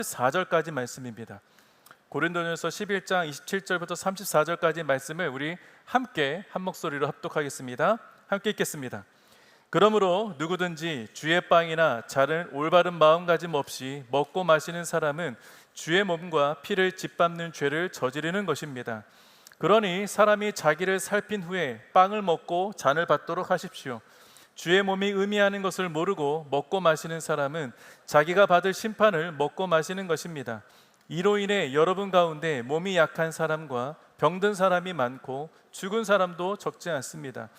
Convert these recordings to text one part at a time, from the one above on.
4절까지 말씀입니다. 고린도전서 11장 27절부터 34절까지 말씀을 우리 함께 한 목소리로 합독하겠습니다. 함께 읽겠습니다. 그러므로 누구든지 주의 빵이나 잔을 올바른 마음가짐 없이 먹고 마시는 사람은 주의 몸과 피를 짓밟는 죄를 저지르는 것입니다. 그러니 사람이 자기를 살핀 후에 빵을 먹고 잔을 받도록 하십시오. 주의 몸이 의미하는 것을 모르고 먹고 마시는 사람은 자기가 받을 심판을 먹고 마시는 것입니다. 이로 인해 여러분 가운데 몸이 약한 사람과 병든 사람이 많고 죽은 사람도 적지 않습니다.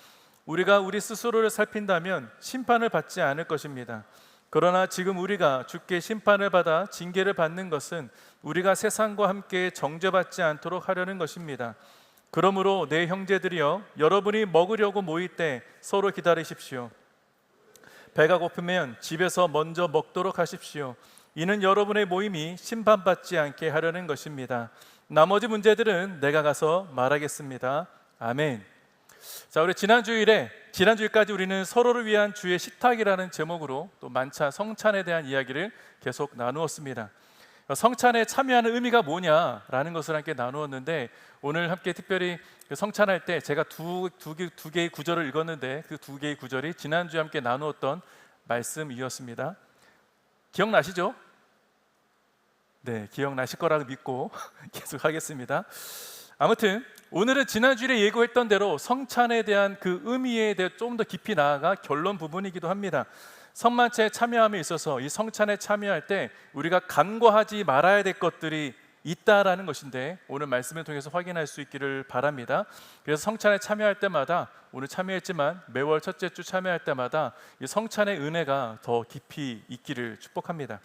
우리가 우리 스스로를 살핀다면 심판을 받지 않을 것입니다. 그러나 지금 우리가 주께 심판을 받아 징계를 받는 것은 우리가 세상과 함께 정죄받지 않도록 하려는 것입니다. 그러므로 내 형제들이여, 여러분이 먹으려고 모일 때 서로 기다리십시오. 배가 고프면 집에서 먼저 먹도록 하십시오. 이는 여러분의 모임이 심판받지 않게 하려는 것입니다. 나머지 문제들은 내가 가서 말하겠습니다. 아멘. 자, 우리 지난주일까지 우리는 서로를 위한 주의 식탁이라는 제목으로 또 만찬, 성찬에 대한 이야기를 계속 나누었습니다. 성찬에 참여하는 의미가 뭐냐라는 것을 함께 나누었는데, 오늘 함께 특별히 성찬할 때 제가 두 개의 구절을 읽었는데, 그 두 개의 구절이 지난주에 함께 나누었던 말씀이었습니다. 기억나시죠? 네, 기억나실 거라고 믿고 계속 하겠습니다. 아무튼 오늘은 지난주에 예고했던 대로 성찬에 대한 그 의미에 대해 좀 더 깊이 나아가 결론 부분이기도 합니다. 성만찬에 참여함에 있어서 이 성찬에 참여할 때 우리가 간과하지 말아야 될 것들이 있다라는 것인데, 오늘 말씀을 통해서 확인할 수 있기를 바랍니다. 그래서 성찬에 참여할 때마다, 오늘 참여했지만 매월 첫째 주 참여할 때마다 이 성찬의 은혜가 더 깊이 있기를 축복합니다.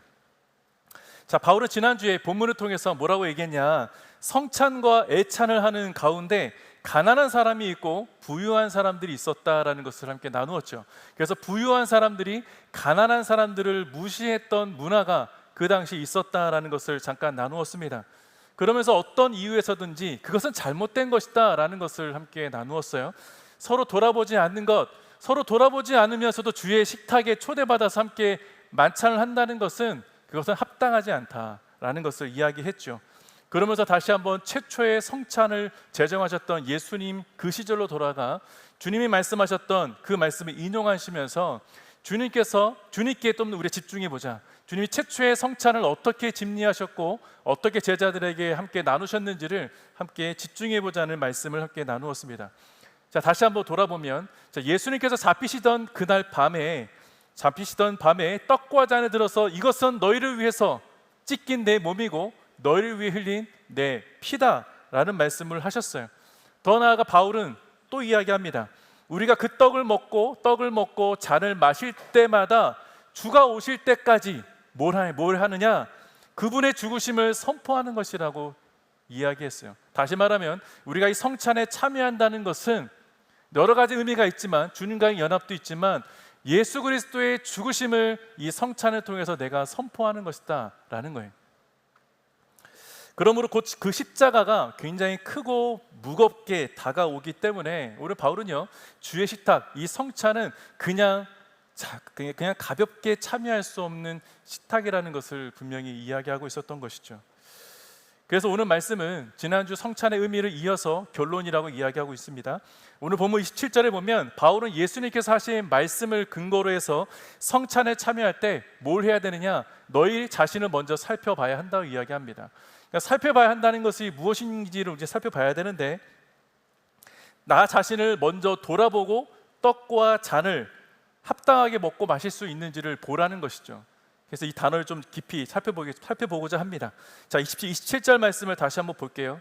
자, 바울은 지난주에 본문을 통해서 뭐라고 얘기했냐, 성찬과 애찬을 하는 가운데 가난한 사람이 있고 부유한 사람들이 있었다라는 것을 함께 나누었죠. 그래서 부유한 사람들이 가난한 사람들을 무시했던 문화가 그 당시 있었다라는 것을 잠깐 나누었습니다. 그러면서 어떤 이유에서든지 그것은 잘못된 것이다 라는 것을 함께 나누었어요. 서로 돌아보지 않는 것, 서로 돌아보지 않으면서도 주의 식탁에 초대받아서 함께 만찬을 한다는 것은, 그것은 합당하지 않다라는 것을 이야기했죠. 그러면서 다시 한번 최초의 성찬을 제정하셨던 예수님 그 시절로 돌아가 주님이 말씀하셨던 그 말씀을 인용하시면서 주님께 좀 우리 집중해 보자. 주님이 최초의 성찬을 어떻게 집리하셨고 어떻게 제자들에게 함께 나누셨는지를 함께 집중해 보자는 말씀을 함께 나누었습니다. 자, 다시 한번 돌아보면, 예수님께서 잡히시던 밤에 떡과 잔을 들어서 이것은 너희를 위해서 찢긴 내 몸이고 너희를 위해 흘린 내 피다라는 말씀을 하셨어요. 더 나아가 바울은 또 이야기합니다. 우리가 그 떡을 먹고 잔을 마실 때마다 주가 오실 때까지 뭘 하느냐? 그분의 죽으심을 선포하는 것이라고 이야기했어요. 다시 말하면 우리가 이 성찬에 참여한다는 것은 여러 가지 의미가 있지만, 주님과의 연합도 있지만, 예수 그리스도의 죽으심을 이 성찬을 통해서 내가 선포하는 것이다 라는 거예요. 그러므로 곧 그 십자가가 굉장히 크고 무겁게 다가오기 때문에 오늘 바울은요, 주의 식탁, 이 성찬은 그냥 가볍게 참여할 수 없는 식탁이라는 것을 분명히 이야기하고 있었던 것이죠. 그래서 오늘 말씀은 지난주 성찬의 의미를 이어서 결론이라고 이야기하고 있습니다. 오늘 본문 27절에 보면 바울은 예수님께서 하신 말씀을 근거로 해서 성찬에 참여할 때 뭘 해야 되느냐, 너희 자신을 먼저 살펴봐야 한다고 이야기합니다. 그러니까 살펴봐야 한다는 것이 무엇인지를 이제 살펴봐야 되는데, 나 자신을 먼저 돌아보고 떡과 잔을 합당하게 먹고 마실 수 있는지를 보라는 것이죠. 그래서 이 단어를 좀 깊이 살펴보고자 합니다. 자, 27절 말씀을 다시 한번 볼게요.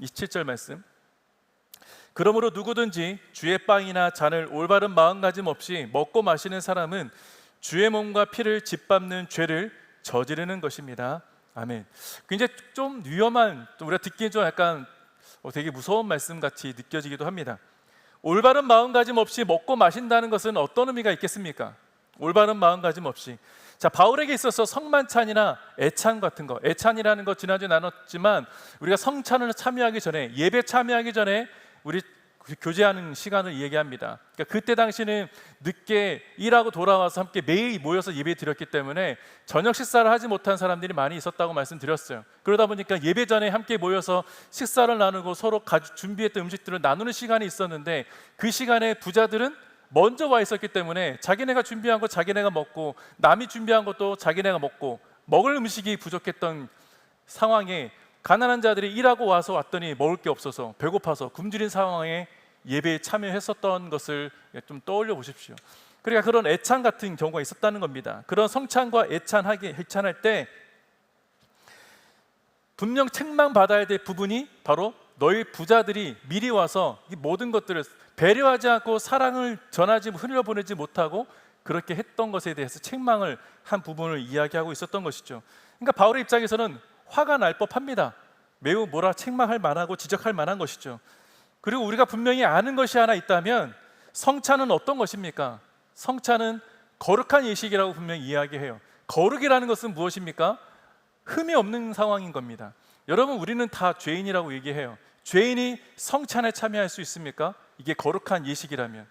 27절 말씀. 그러므로 누구든지 주의 빵이나 잔을 올바른 마음가짐 없이 먹고 마시는 사람은 주의 몸과 피를 짓밟는 죄를 저지르는 것입니다. 아멘. 굉장히 좀 위험한, 우리가 듣기엔 좀 약간 되게 무서운 말씀 같이 느껴지기도 합니다. 올바른 마음가짐 없이 먹고 마신다는 것은 어떤 의미가 있겠습니까? 올바른 마음가짐 없이. 자, 바울에게 있어서 성만찬이나 애찬 같은 거, 애찬이라는 거 지난주에 나눴지만, 우리가 성찬을 참여하기 전에, 예배 참여하기 전에 우리 교제하는 시간을 얘기합니다. 그러니까 그때 당시는 늦게 일하고 돌아와서 함께 매일 모여서 예배 드렸기 때문에 저녁 식사를 하지 못한 사람들이 많이 있었다고 말씀드렸어요. 그러다 보니까 예배 전에 함께 모여서 식사를 나누고 서로 준비했던 음식들을 나누는 시간이 있었는데, 그 시간에 부자들은 먼저 와 있었기 때문에 자기네가 준비한 거 자기네가 먹고, 남이 준비한 것도 자기네가 먹고, 먹을 음식이 부족했던 상황에 가난한 자들이 일하고 와서 왔더니 먹을 게 없어서 배고파서 굶주린 상황에 예배에 참여했었던 것을 좀 떠올려 보십시오. 그러니까 그런 애찬 같은 경우가 있었다는 겁니다. 그런 성찬과 애찬할 때 분명 책망받아야 될 부분이 바로 너희 부자들이 미리 와서 이 모든 것들을 배려하지 않고 사랑을 전하지 흘려보내지 못하고 그렇게 했던 것에 대해서 책망을 한 부분을 이야기하고 있었던 것이죠. 그러니까 바울의 입장에서는 화가 날 법합니다. 매우 책망할 만하고 지적할 만한 것이죠. 그리고 우리가 분명히 아는 것이 하나 있다면 성찬은 어떤 것입니까? 성찬은 거룩한 예식이라고 분명히 이야기해요. 거룩이라는 것은 무엇입니까? 흠이 없는 상황인 겁니다. 여러분, 우리는 다 죄인이라고 얘기해요. 죄인이 성찬에 참여할 수 있습니까? 이게 거룩한 예식이라면.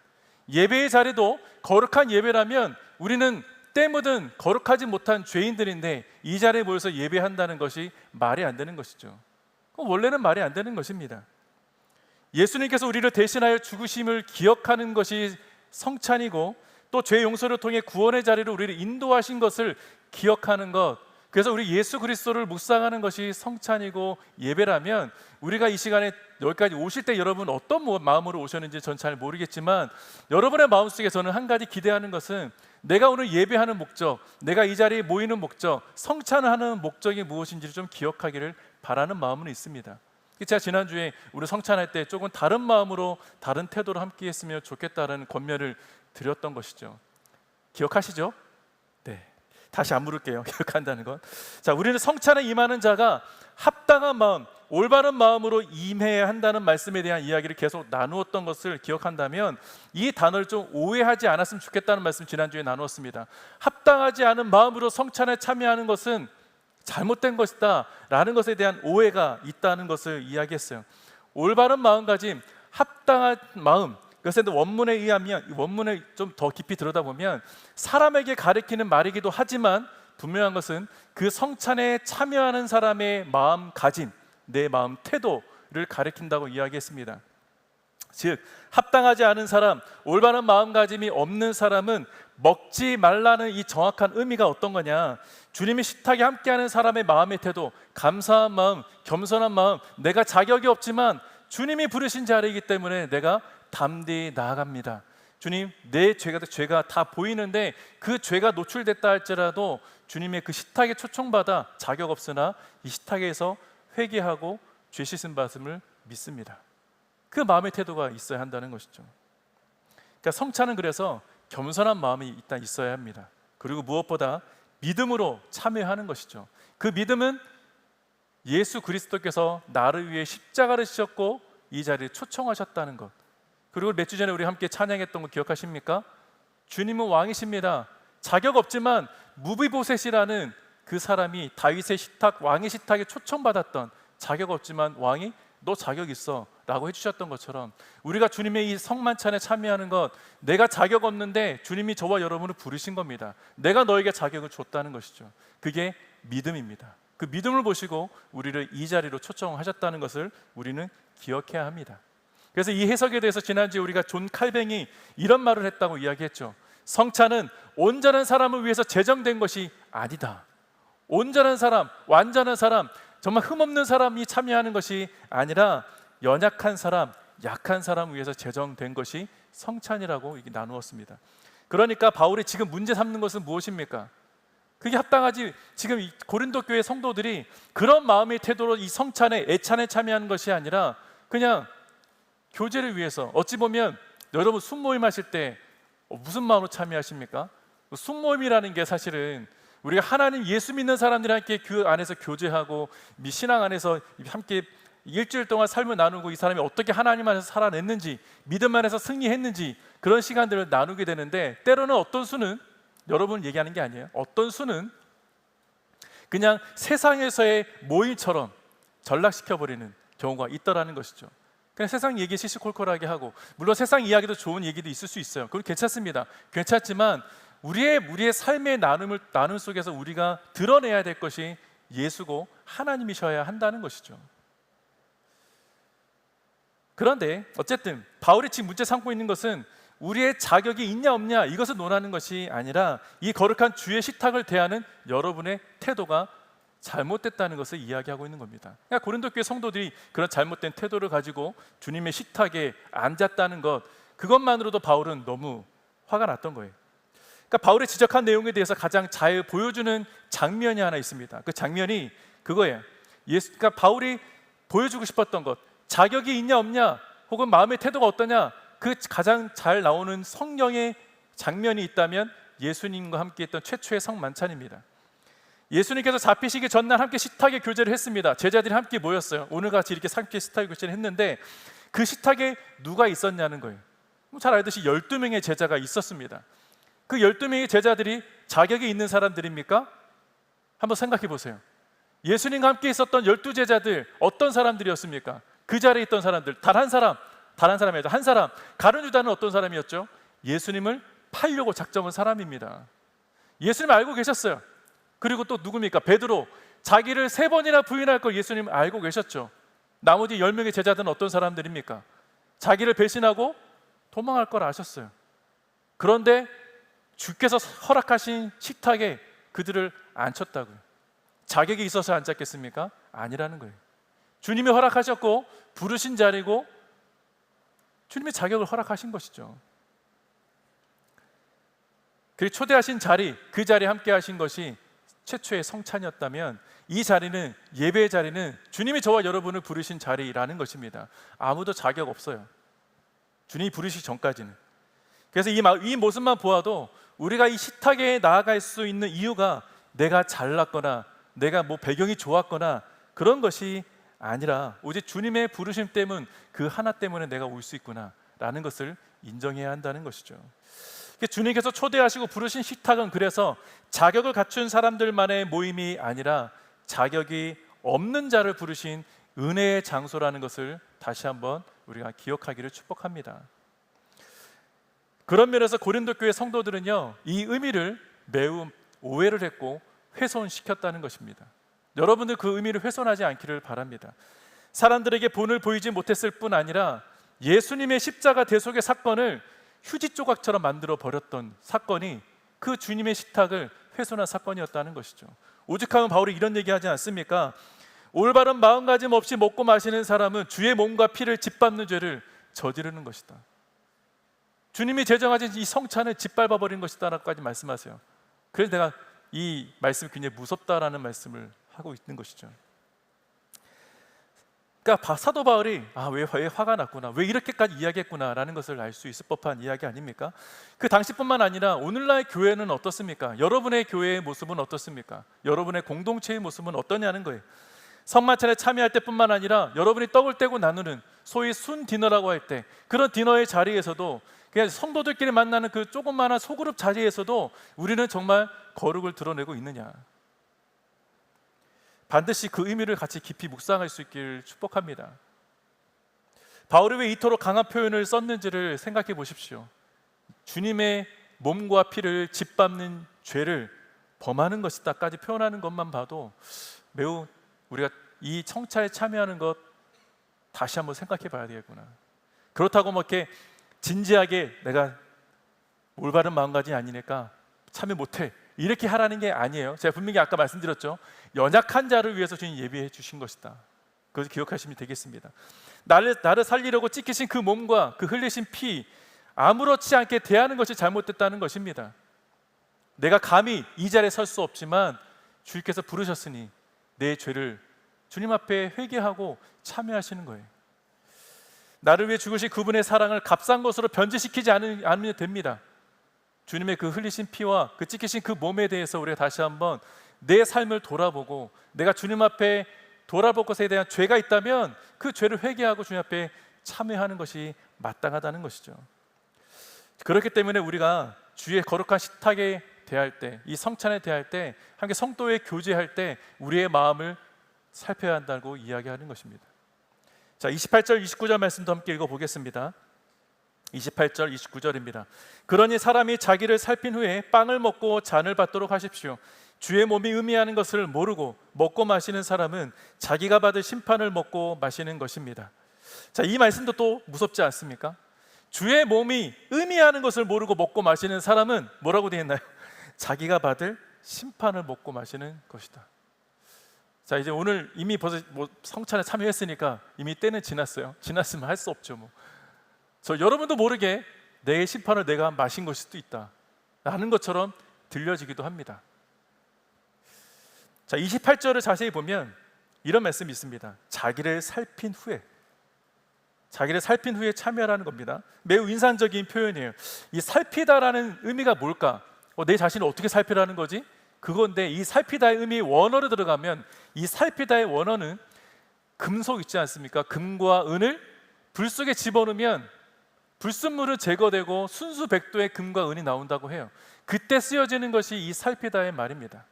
예배의 자리도 거룩한 예배라면 우리는 때 묻은 거룩하지 못한 죄인들인데 이 자리에 모여서 예배한다는 것이 말이 안 되는 것이죠. 원래는 말이 안 되는 것입니다. 예수님께서 우리를 대신하여 죽으심을 기억하는 것이 성찬이고, 또 죄 용서를 통해 구원의 자리로 우리를 인도하신 것을 기억하는 것, 그래서 우리 예수 그리스도를 묵상하는 것이 성찬이고 예배라면, 우리가 이 시간에 여기까지 오실 때 여러분 어떤 마음으로 오셨는지 전 잘 모르겠지만, 여러분의 마음속에 저는 한 가지 기대하는 것은 내가 오늘 예배하는 목적, 내가 이 자리에 모이는 목적, 성찬을 하는 목적이 무엇인지를 좀 기억하기를 바라는 마음은 있습니다. 제가 지난주에 우리 성찬할 때 조금 다른 마음으로, 다른 태도로 함께 했으면 좋겠다라는 권면을 드렸던 것이죠. 기억하시죠? 네, 다시 안 물을게요. 기억한다는 건. 자, 우리는 성찬에 임하는 자가 합당한 마음, 올바른 마음으로 임해야 한다는 말씀에 대한 이야기를 계속 나누었던 것을 기억한다면, 이 단어를 좀 오해하지 않았으면 좋겠다는 말씀 지난주에 나누었습니다. 합당하지 않은 마음으로 성찬에 참여하는 것은 잘못된 것이다 라는 것에 대한 오해가 있다는 것을 이야기했어요. 올바른 마음가짐, 합당한 마음, 그래서 원문에 의하면, 원문을 좀 더 깊이 들여다보면 사람에게 가리키는 말이기도 하지만 분명한 것은 그 성찬에 참여하는 사람의 마음가짐, 내 마음 태도를 가리킨다고 이야기했습니다. 즉, 합당하지 않은 사람, 올바른 마음가짐이 없는 사람은 먹지 말라는 이 정확한 의미가 어떤 거냐, 주님이 식탁에 함께하는 사람의 마음의 태도, 감사한 마음, 겸손한 마음, 내가 자격이 없지만 주님이 부르신 자리이기 때문에 내가 담대히 나아갑니다. 주님, 내 죄가 다 보이는데 그 죄가 노출됐다 할지라도 주님의 그 식탁에 초청받아 자격 없으나 이 식탁에서 회개하고 죄 씻음 받음을 믿습니다. 그 마음의 태도가 있어야 한다는 것이죠. 그러니까 성찬은 그래서 겸손한 마음이 일단 있어야 합니다. 그리고 무엇보다 믿음으로 참여하는 것이죠. 그 믿음은 예수 그리스도께서 나를 위해 십자가를 지셨고 이 자리에 초청하셨다는 것. 그리고 몇 주 전에 우리 함께 찬양했던 거 기억하십니까? 주님은 왕이십니다. 자격 없지만 무비보셋이라는 그 사람이 다윗의 식탁, 왕의 식탁에 초청받았던, 자격 없지만 왕이 너 자격 있어 라고 해주셨던 것처럼, 우리가 주님의 이 성만찬에 참여하는 것, 내가 자격 없는데 주님이 저와 여러분을 부르신 겁니다. 내가 너에게 자격을 줬다는 것이죠. 그게 믿음입니다. 그 믿음을 보시고 우리를 이 자리로 초청하셨다는 것을 우리는 기억해야 합니다. 그래서 이 해석에 대해서 지난주에 우리가 존 칼뱅이 이런 말을 했다고 이야기했죠. 성찬은 온전한 사람을 위해서 제정된 것이 아니다. 온전한 사람, 완전한 사람, 정말 흠없는 사람이 참여하는 것이 아니라 연약한 사람, 약한 사람을 위해서 제정된 것이 성찬이라고 이렇게 나누었습니다. 그러니까 바울이 지금 문제 삼는 것은 무엇입니까? 그게 합당하지, 지금 이 고린도 교회 성도들이 그런 마음의 태도로 이 성찬에, 애찬에 참여하는 것이 아니라 그냥 교제를 위해서, 어찌 보면 여러분 순모임 하실 때 무슨 마음으로 참여하십니까? 순모임이라는 게 사실은 우리가 하나님, 예수 믿는 사람들이 함께 그 안에서 교제하고 신앙 안에서 함께 일주일 동안 삶을 나누고 이 사람이 어떻게 하나님 안에서 살아냈는지, 믿음 안에서 승리했는지 그런 시간들을 나누게 되는데, 때로는 어떤 수는, 여러분 얘기하는 게 아니에요, 어떤 수는 그냥 세상에서의 모임처럼 전락시켜버리는 경우가 있더라는 것이죠. 그냥 세상 얘기 시시콜콜하게 하고, 물론 세상 이야기도 좋은 얘기도 있을 수 있어요. 그건 괜찮습니다. 괜찮지만 우리의 삶의 나눔 속에서 우리가 드러내야 될 것이 예수고 하나님이셔야 한다는 것이죠. 그런데 어쨌든 바울이 지금 문제 삼고 있는 것은 우리의 자격이 있냐 없냐 이것을 논하는 것이 아니라 이 거룩한 주의 식탁을 대하는 여러분의 태도가 잘못됐다는 것을 이야기하고 있는 겁니다. 그러니까 고린도 교회 성도들이 그런 잘못된 태도를 가지고 주님의 식탁에 앉았다는 것, 그것만으로도 바울은 너무 화가 났던 거예요. 그러니까 바울이 지적한 내용에 대해서 가장 잘 보여주는 장면이 하나 있습니다. 그 장면이 그거예요. 그러니까 바울이 보여주고 싶었던 것, 자격이 있냐 없냐 혹은 마음의 태도가 어떠냐, 그 가장 잘 나오는 성경의 장면이 있다면 예수님과 함께 했던 최초의 성만찬입니다. 예수님께서 잡히시기 전날 함께 식탁에 교제를 했습니다. 제자들이 함께 모였어요. 오늘같이 이렇게 함께 식탁에 교제를 했는데 그 식탁에 누가 있었냐는 거예요. 잘 알듯이 12명의 제자가 있었습니다. 그 12명의 제자들이 자격이 있는 사람들입니까? 한번 생각해 보세요. 예수님과 함께 있었던 12제자들 어떤 사람들이었습니까? 그 자리에 있던 사람들 단 한 사람이었죠. 한 사람, 가룟 유다는 어떤 사람이었죠? 예수님을 팔려고 작정한 사람입니다. 예수님 알고 계셨어요. 그리고 또 누굽니까? 베드로, 자기를 3번이나 부인할 걸 예수님 알고 계셨죠. 나머지 10명의 제자들은 어떤 사람들입니까? 자기를 배신하고 도망할 걸 아셨어요. 그런데 주께서 허락하신 식탁에 그들을 앉혔다고요. 자격이 있어서 앉았겠습니까? 아니라는 거예요. 주님이 허락하셨고 부르신 자리고 주님의 자격을 허락하신 것이죠. 그리고 초대하신 자리, 그 자리에 함께 하신 것이 최초의 성찬이었다면 이 자리는, 예배의 자리는 주님이 저와 여러분을 부르신 자리라는 것입니다. 아무도 자격 없어요. 주님이 부르시기 전까지는. 그래서 이 모습만 보아도 우리가 이 식탁에 나아갈 수 있는 이유가 내가 잘났거나 내가 뭐 배경이 좋았거나 그런 것이 아니라 오직 주님의 부르심 때문, 그 하나 때문에 내가 올 수 있구나 라는 것을 인정해야 한다는 것이죠. 주님께서 초대하시고 부르신 식탁은 그래서 자격을 갖춘 사람들만의 모임이 아니라 자격이 없는 자를 부르신 은혜의 장소라는 것을 다시 한번 우리가 기억하기를 축복합니다. 그런 면에서 고린도 교회 성도들은요, 이 의미를 매우 오해를 했고 훼손시켰다는 것입니다. 여러분들 그 의미를 훼손하지 않기를 바랍니다. 사람들에게 본을 보이지 못했을 뿐 아니라 예수님의 십자가 대속의 사건을 휴지 조각처럼 만들어 버렸던 사건이 그 주님의 식탁을 훼손한 사건이었다는 것이죠. 오죽하면 바울이 이런 얘기하지 않습니까? 올바른 마음가짐 없이 먹고 마시는 사람은 주의 몸과 피를 짓밟는 죄를 저지르는 것이다. 주님이 제정하신 이 성찬을 짓밟아 버린 것이다 라고까지 말씀하세요. 그래서 내가 이 말씀이 굉장히 무섭다라는 말씀을 하고 있는 것이죠. 그러니까 사도 바울이 왜 화가 났구나, 왜 이렇게까지 이야기했구나 라는 것을 알 수 있을 법한 이야기 아닙니까? 그 당시뿐만 아니라 오늘날 교회는 어떻습니까? 여러분의 교회의 모습은 어떻습니까? 여러분의 공동체의 모습은 어떠냐는 거예요. 성만찬에 참여할 때뿐만 아니라 여러분이 떡을 떼고 나누는 소위 순 디너라고 할 때, 그런 디너의 자리에서도, 그냥 성도들끼리 만나는 그 조그마한 소그룹 자리에서도 우리는 정말 거룩을 드러내고 있느냐, 반드시 그 의미를 같이 깊이 묵상할 수 있기를 축복합니다. 바울이 왜 이토록 강한 표현을 썼는지를 생각해 보십시오. 주님의 몸과 피를 짓밟는 죄를 범하는 것이다까지 표현하는 것만 봐도 매우 우리가 이 청차에 참여하는 것 다시 한번 생각해 봐야 되겠구나. 그렇다고 뭐 이렇게 진지하게 내가 올바른 마음가짐이 아니니까 참여 못해 이렇게 하라는 게 아니에요. 제가 분명히 아까 말씀드렸죠. 연약한 자를 위해서 주님 예비해 주신 것이다. 그것을 기억하시면 되겠습니다. 나를 살리려고 찢기신 그 몸과 그 흘리신 피, 아무렇지 않게 대하는 것이 잘못됐다는 것입니다. 내가 감히 이 자리에 설 수 없지만 주님께서 부르셨으니 내 죄를 주님 앞에 회개하고 참여하시는 거예요. 나를 위해 죽으신 그분의 사랑을 값싼 것으로 변질시키지 않으면 됩니다. 주님의 그 흘리신 피와 그 찢기신 그 몸에 대해서 우리가 다시 한번 내 삶을 돌아보고, 내가 주님 앞에 돌아볼 것에 대한 죄가 있다면 그 죄를 회개하고 주님 앞에 참여하는 것이 마땅하다는 것이죠. 그렇기 때문에 우리가 주의 거룩한 식탁에 대할 때, 이 성찬에 대할 때, 함께 성도에 교제할 때 우리의 마음을 살펴야 한다고 이야기하는 것입니다. 자, 28절 29절 말씀도 함께 읽어보겠습니다. 28절 29절입니다. 그러니 사람이 자기를 살핀 후에 빵을 먹고 잔을 받도록 하십시오. 주의 몸이 의미하는 것을 모르고 먹고 마시는 사람은 자기가 받을 심판을 먹고 마시는 것입니다. 자, 이 말씀도 또 무섭지 않습니까? 주의 몸이 의미하는 것을 모르고 먹고 마시는 사람은 뭐라고 되어 있나요? 자기가 받을 심판을 먹고 마시는 것이다. 자, 이제 오늘 이미 벌써 성찬에 참여했으니까 이미 때는 지났어요. 지났으면 할 수 없죠. 저 여러분도 모르게 내 심판을 내가 마신 것일 수도 있다 라는 것처럼 들려지기도 합니다. 자, 28절을 자세히 보면 이런 말씀이 있습니다. 자기를 살핀 후에 참여하라는 겁니다. 매우 인상적인 표현이에요. 이 살피다라는 의미가 뭘까? 내 자신을 어떻게 살피라는 거지? 그건데 이 살피다의 의미 원어로 들어가면 이 살피다의 원어는 금속 있지 않습니까? 금과 은을 불 속에 집어넣으면 불순물은 제거되고 순수 백도의 금과 은이 나온다고 해요. 그때 쓰여지는 것이 이 살피다의 말입니다.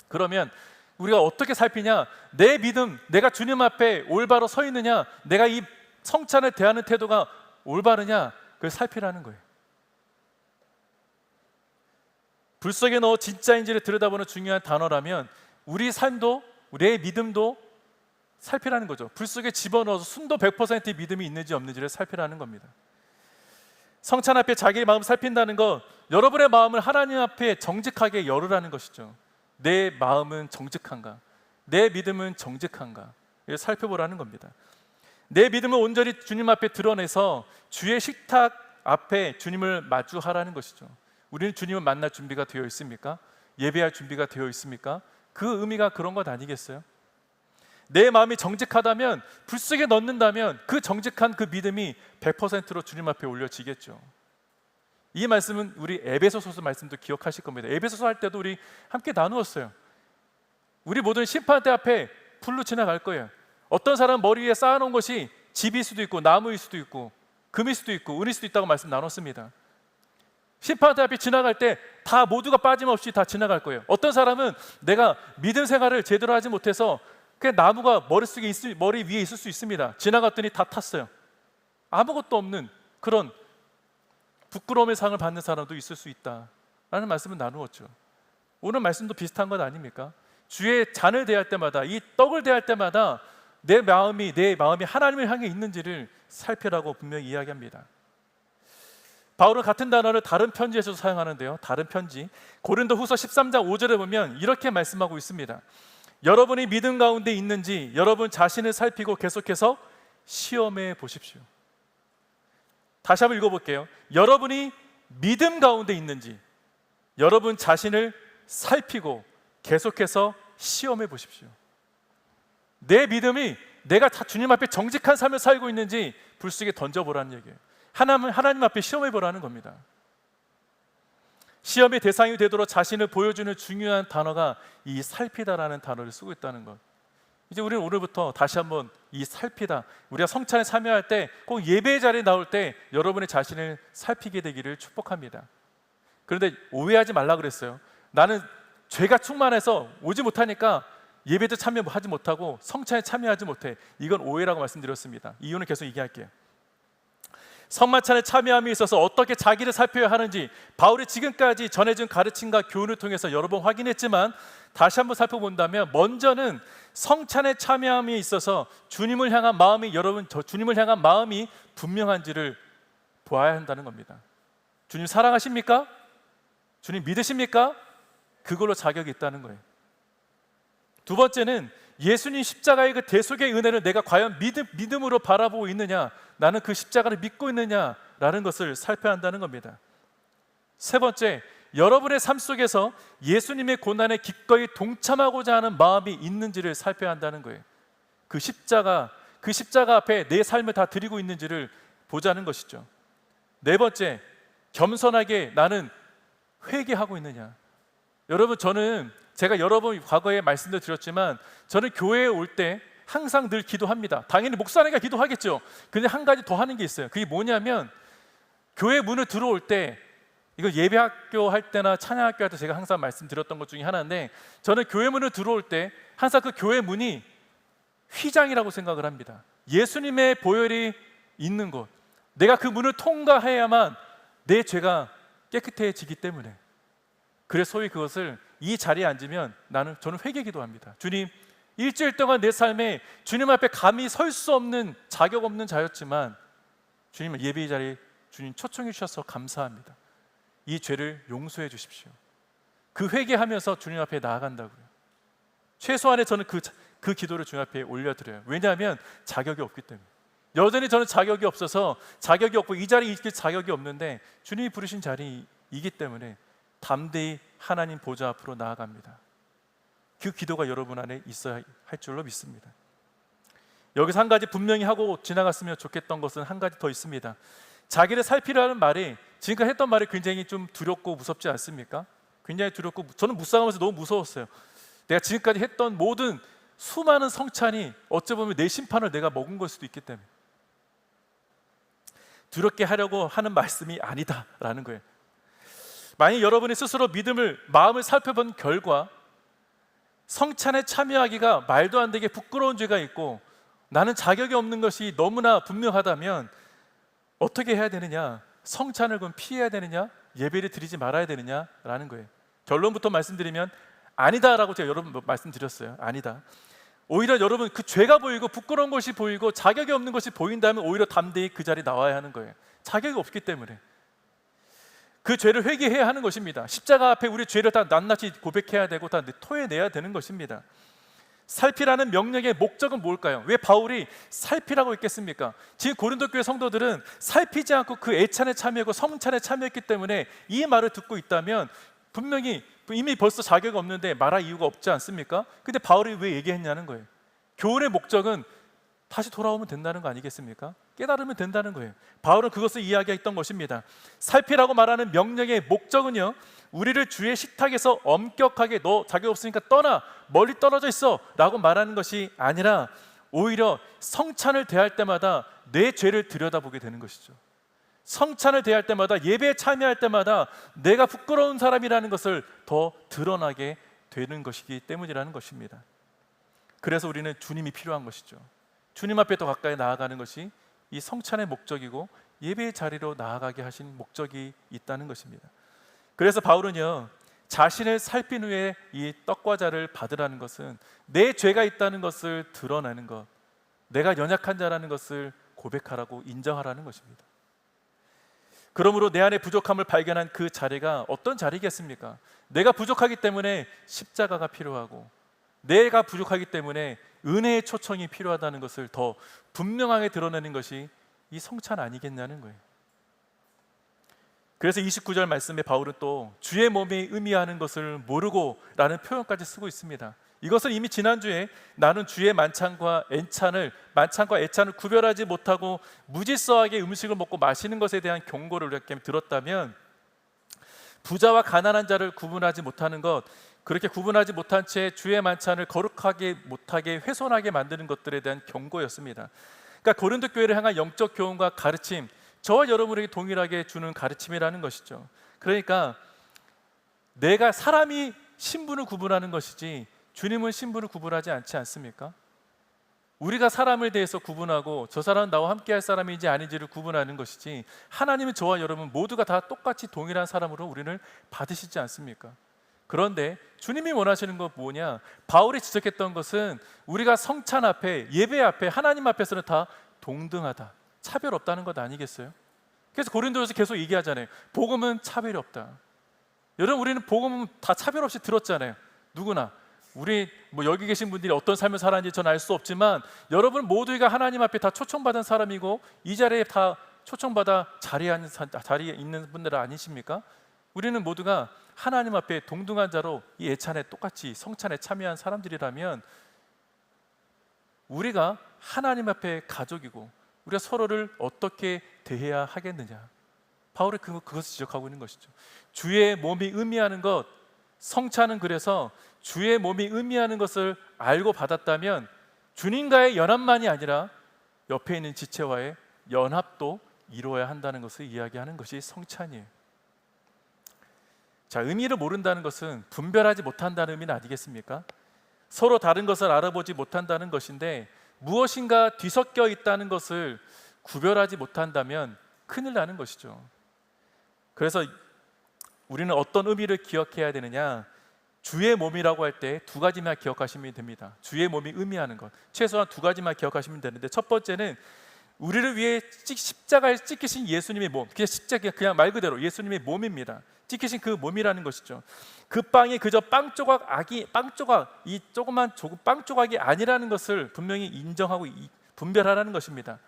그러면 우리가 어떻게 살피냐? 내 믿음, 내가 주님 앞에 올바로 서 있느냐, 내가 이 성찬을 대하는 태도가 올바르냐, 그걸 살피라는 거예요. 불 속에 넣어 진짜인지를 들여다보는 중요한 단어라면 우리 삶도 우리의 믿음도 살피라는 거죠. 불 속에 집어넣어서 순도 100%의 믿음이 있는지 없는지를 살피라는 겁니다. 성찬 앞에 자기의 마음을 살핀다는 건 여러분의 마음을 하나님 앞에 정직하게 열으라는 것이죠. 내 마음은 정직한가? 내 믿음은 정직한가? 이걸 살펴보라는 겁니다. 내 믿음을 온전히 주님 앞에 드러내서 주의 식탁 앞에 주님을 마주하라는 것이죠. 우리는 주님을 만날 준비가 되어 있습니까? 예배할 준비가 되어 있습니까? 그 의미가 그런 것 아니겠어요? 내 마음이 정직하다면, 불 속에 넣는다면 그 정직한 그 믿음이 100%로 주님 앞에 올려지겠죠. 이 말씀은 우리 에베소서 말씀도 기억하실 겁니다. 에베소서 할 때도 우리 함께 나누었어요. 우리 모든 심판대 앞에 풀로 지나갈 거예요. 어떤 사람은 머리 위에 쌓아놓은 것이 집일 수도 있고 나무일 수도 있고 금일 수도 있고 은일 수도 있다고 말씀 나눴습니다. 심판대 앞에 지나갈 때 다 모두가 빠짐없이 다 지나갈 거예요. 어떤 사람은 내가 믿음 생활을 제대로 하지 못해서 그냥 나무가 머리 위에 있을 수 있습니다. 지나갔더니 다 탔어요. 아무것도 없는 그런 부끄러움의 상을 받는 사람도 있을 수 있다라는 말씀을 나누었죠. 오늘 말씀도 비슷한 것 아닙니까? 주의 잔을 대할 때마다, 이 떡을 대할 때마다 내 마음이 하나님을 향해 있는지를 살피라고 분명히 이야기합니다. 바울은 같은 단어를 다른 편지에서도 사용하는데요. 다른 편지 고린도후서 13장 5절에 보면 이렇게 말씀하고 있습니다. 여러분이 믿음 가운데 있는지 여러분 자신을 살피고 계속해서 시험해 보십시오. 다시 한번 읽어볼게요. 여러분이 믿음 가운데 있는지 여러분 자신을 살피고 계속해서 시험해 보십시오. 내 믿음이 내가 주님 앞에 정직한 삶을 살고 있는지 불 속에 던져보라는 얘기예요. 하나님 앞에 시험해 보라는 겁니다. 시험의 대상이 되도록 자신을 보여주는 중요한 단어가 이 살피다라는 단어를 쓰고 있다는 것. 이제 우리는 오늘부터 다시 한번 이 살피다, 우리가 성찬에 참여할 때 꼭 예배의 자리에 나올 때 여러분의 자신을 살피게 되기를 축복합니다. 그런데 오해하지 말라 그랬어요. 나는 죄가 충만해서 오지 못하니까 예배도 참여하지 못하고 성찬에 참여하지 못해. 이건 오해라고 말씀드렸습니다. 이유는 계속 얘기할게요. 성만찬에 참여함에 있어서 어떻게 자기를 살펴야 하는지 바울이 지금까지 전해준 가르침과 교훈을 통해서 여러 번 확인했지만 다시 한번 살펴본다면 먼저는 성찬에 참여함에 있어서 주님을 향한 마음이 분명한지를 보아야 한다는 겁니다. 주님 사랑하십니까? 주님 믿으십니까? 그걸로 자격이 있다는 거예요. 두 번째는 예수님 십자가의 그 대속의 은혜를 내가 과연 믿음으로 바라보고 있느냐, 나는 그 십자가를 믿고 있느냐라는 것을 살펴야 한다는 겁니다. 세 번째, 여러분의 삶 속에서 예수님의 고난에 기꺼이 동참하고자 하는 마음이 있는지를 살펴야 한다는 거예요. 그 십자가 앞에 내 삶을 다 드리고 있는지를 보자는 것이죠. 네 번째, 겸손하게 나는 회개하고 있느냐. 여러분, 제가 여러 번 과거에 말씀도 드렸지만 저는 교회에 올 때 항상 늘 기도합니다. 당연히 목사니까 기도하겠죠. 근데 한 가지 더 하는 게 있어요. 그게 뭐냐면 교회 문을 들어올 때, 이거 예배학교 할 때나 찬양학교 할 때 제가 항상 말씀드렸던 것 중에 하나인데, 저는 교회 문을 들어올 때 항상 그 교회 문이 휘장이라고 생각을 합니다. 예수님의 보혈이 있는 곳, 내가 그 문을 통과해야만 내 죄가 깨끗해지기 때문에, 그래서 소위 그것을 이 자리에 앉으면 저는 회개기도합니다. 주님, 일주일 동안 내 삶에 주님 앞에 감히 설 수 없는 자격 없는 자였지만 주님 예배의 자리에 주님 초청해 주셔서 감사합니다. 이 죄를 용서해 주십시오. 그 회개하면서 주님 앞에 나아간다고요. 최소한의 저는 그 기도를 주님 앞에 올려드려요. 왜냐하면 자격이 없기 때문에. 여전히 저는 자격이 없어서, 자격이 없고 이 자리에 있을 자격이 없는데 주님이 부르신 자리이기 때문에 담대히 하나님 보좌 앞으로 나아갑니다. 그 기도가 여러분 안에 있어야 할 줄로 믿습니다. 여기서 한 가지 분명히 하고 지나갔으면 좋겠던 것은 한 가지 더 있습니다. 자기를 살피라는 말이, 지금까지 했던 말이 굉장히 좀 두렵고 무섭지 않습니까? 굉장히 두렵고, 저는 묵상하면서 너무 무서웠어요. 내가 지금까지 했던 모든 수많은 성찬이 어찌 보면 내 심판을 내가 먹은 걸 수도 있기 때문에 두렵게 하려고 하는 말씀이 아니다라는 거예요. 만약 여러분이 스스로 마음을 살펴본 결과 성찬에 참여하기가 말도 안 되게 부끄러운 죄가 있고 나는 자격이 없는 것이 너무나 분명하다면 어떻게 해야 되느냐? 성찬을 그럼 피해야 되느냐? 예배를 드리지 말아야 되느냐라는 거예요. 결론부터 말씀드리면 아니다라고 제가 여러분 말씀드렸어요. 아니다. 오히려 여러분 그 죄가 보이고 부끄러운 것이 보이고 자격이 없는 것이 보인다면 오히려 담대히 그 자리에 나와야 하는 거예요. 자격이 없기 때문에 그 죄를 회개해야 하는 것입니다. 십자가 앞에 우리 죄를 다 낱낱이 고백해야 되고 다 토해내야 되는 것입니다. 살피라는 명령의 목적은 뭘까요? 왜 바울이 살피라고 했겠습니까? 지금 고린도 교회 성도들은 살피지 않고 그 애찬에 참여하고 성찬에 참여했기 때문에 이 말을 듣고 있다면 분명히 이미 벌써 자격이 없는데 말할 이유가 없지 않습니까? 근데 바울이 왜 얘기했냐는 거예요. 교훈의 목적은 다시 돌아오면 된다는 거 아니겠습니까? 깨달으면 된다는 거예요. 바울은 그것을 이야기했던 것입니다. 살피라고 말하는 명령의 목적은요, 우리를 주의 식탁에서 엄격하게 너 자격 없으니까 떠나, 멀리 떨어져 있어 라고 말하는 것이 아니라 오히려 성찬을 대할 때마다 내 죄를 들여다보게 되는 것이죠. 성찬을 대할 때마다, 예배에 참여할 때마다 내가 부끄러운 사람이라는 것을 더 드러나게 되는 것이기 때문이라는 것입니다. 그래서 우리는 주님이 필요한 것이죠. 주님 앞에 더 가까이 나아가는 것이 이 성찬의 목적이고 예배의 자리로 나아가게 하신 목적이 있다는 것입니다. 그래서 바울은요, 자신을 살핀 후에 이 떡과 잔을 받으라는 것은 내 죄가 있다는 것을 드러내는 것, 내가 연약한 자라는 것을 고백하라고 인정하라는 것입니다. 그러므로 내 안에 부족함을 발견한 그 자리가 어떤 자리겠습니까? 내가 부족하기 때문에 십자가가 필요하고 내가 부족하기 때문에 은혜의 초청이 필요하다는 것을 더 분명하게 드러내는 것이 이 성찬 아니겠냐는 거예요. 그래서 29절 말씀에 바울은 또 주의 몸이 의미하는 것을 모르고 라는 표현까지 쓰고 있습니다. 이것은 이미 지난주에 나는 주의 만찬과 애찬을 구별하지 못하고 무질서하게 음식을 먹고 마시는 것에 대한 경고를 우리가 들었다면, 부자와 가난한 자를 구분하지 못하는 것, 그렇게 구분하지 못한 채 주의 만찬을 거룩하게 못하게 훼손하게 만드는 것들에 대한 경고였습니다. 그러니까 고린도 교회를 향한 영적 교훈과 가르침, 저와 여러분에게 동일하게 주는 가르침이라는 것이죠. 그러니까 내가 사람이 신분을 구분하는 것이지 주님은 신분을 구분하지 않지 않습니까? 우리가 사람을 대해서 구분하고 저 사람은 나와 함께할 사람인지 아닌지를 구분하는 것이지, 하나님은 저와 여러분 모두가 다 똑같이 동일한 사람으로 우리를 받으시지 않습니까? 그런데 주님이 원하시는 것 뭐냐? 바울이 지적했던 것은 우리가 성찬 앞에, 예배 앞에, 하나님 앞에서는 다 동등하다, 차별 없다는 것 아니겠어요? 그래서 고린도에서 계속 얘기하잖아요. 복음은 차별이 없다. 여러분, 우리는 복음은 다 차별 없이 들었잖아요. 누구나. 우리 여기 계신 분들이 어떤 삶을 살았는지 저는 알 수 없지만 여러분 모두가 하나님 앞에 다 초청받은 사람이고 이 자리에 다 초청받아 자리에 있는 분들 아니십니까? 우리는 모두가 하나님 앞에 동등한 자로 이 애찬에 똑같이 성찬에 참여한 사람들이라면 우리가 하나님 앞에 가족이고 우리가 서로를 어떻게 대해야 하겠느냐? 바울이 그것을 지적하고 있는 것이죠. 주의 몸이 의미하는 것, 성찬은 그래서 주의 몸이 의미하는 것을 알고 받았다면 주님과의 연합만이 아니라 옆에 있는 지체와의 연합도 이루어야 한다는 것을 이야기하는 것이 성찬이에요. 자, 의미를 모른다는 것은 분별하지 못한다는 의미는 아니겠습니까? 서로 다른 것을 알아보지 못한다는 것인데, 무엇인가 뒤섞여 있다는 것을 구별하지 못한다면 큰일 나는 것이죠. 그래서 우리는 어떤 의미를 기억해야 되느냐? 주의 몸이라고 할 때 두 가지만 기억하시면 됩니다. 주의 몸이 의미하는 것, 최소한 두 가지만 기억하시면 되는데, 첫 번째는 우리를 위해 십자가에 찍히신 예수님의 몸, 그냥 십자가, 그냥 말 그대로 예수님의 몸입니다. 찍히신 그 몸이라는 것이죠. 그 빵이 그저 빵 조각, 이 조금 빵 조각이 아니라는 것을 분명히 인정하고 분별하라는 것입니다.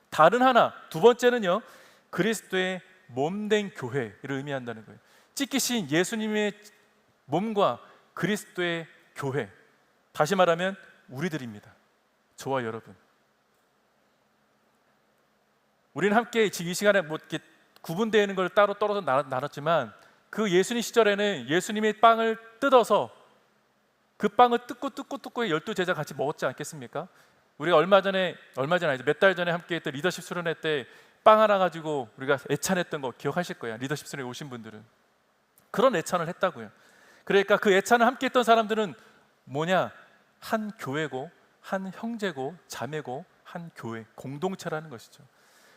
다른 하나, 두 번째는요, 그리스도의 몸된 교회를 의미한다는 거예요. 찍히신 예수님의 몸과 그리스도의 교회, 다시 말하면 우리들입니다. 저와 여러분. 우리는 함께 지금 이 시간에 뭐 이렇게 구분되는 걸 따로 떨어져 나눴지만, 그 예수님 시절에는 예수님의 빵을 뜯어서 그 빵을 뜯고 12제자 같이 먹었지 않겠습니까? 우리가 얼마 전에 아니죠, 몇 달 전에 함께 했던 리더십 수련회 때 빵 하나 가지고 우리가 애찬했던 거 기억하실 거예요. 리더십 수련회 오신 분들은 그런 애찬을 했다고요. 그러니까 그 애찬을 함께 했던 사람들은 뭐냐? 한 교회고, 한 형제고, 자매고, 한 교회, 공동체라는 것이죠.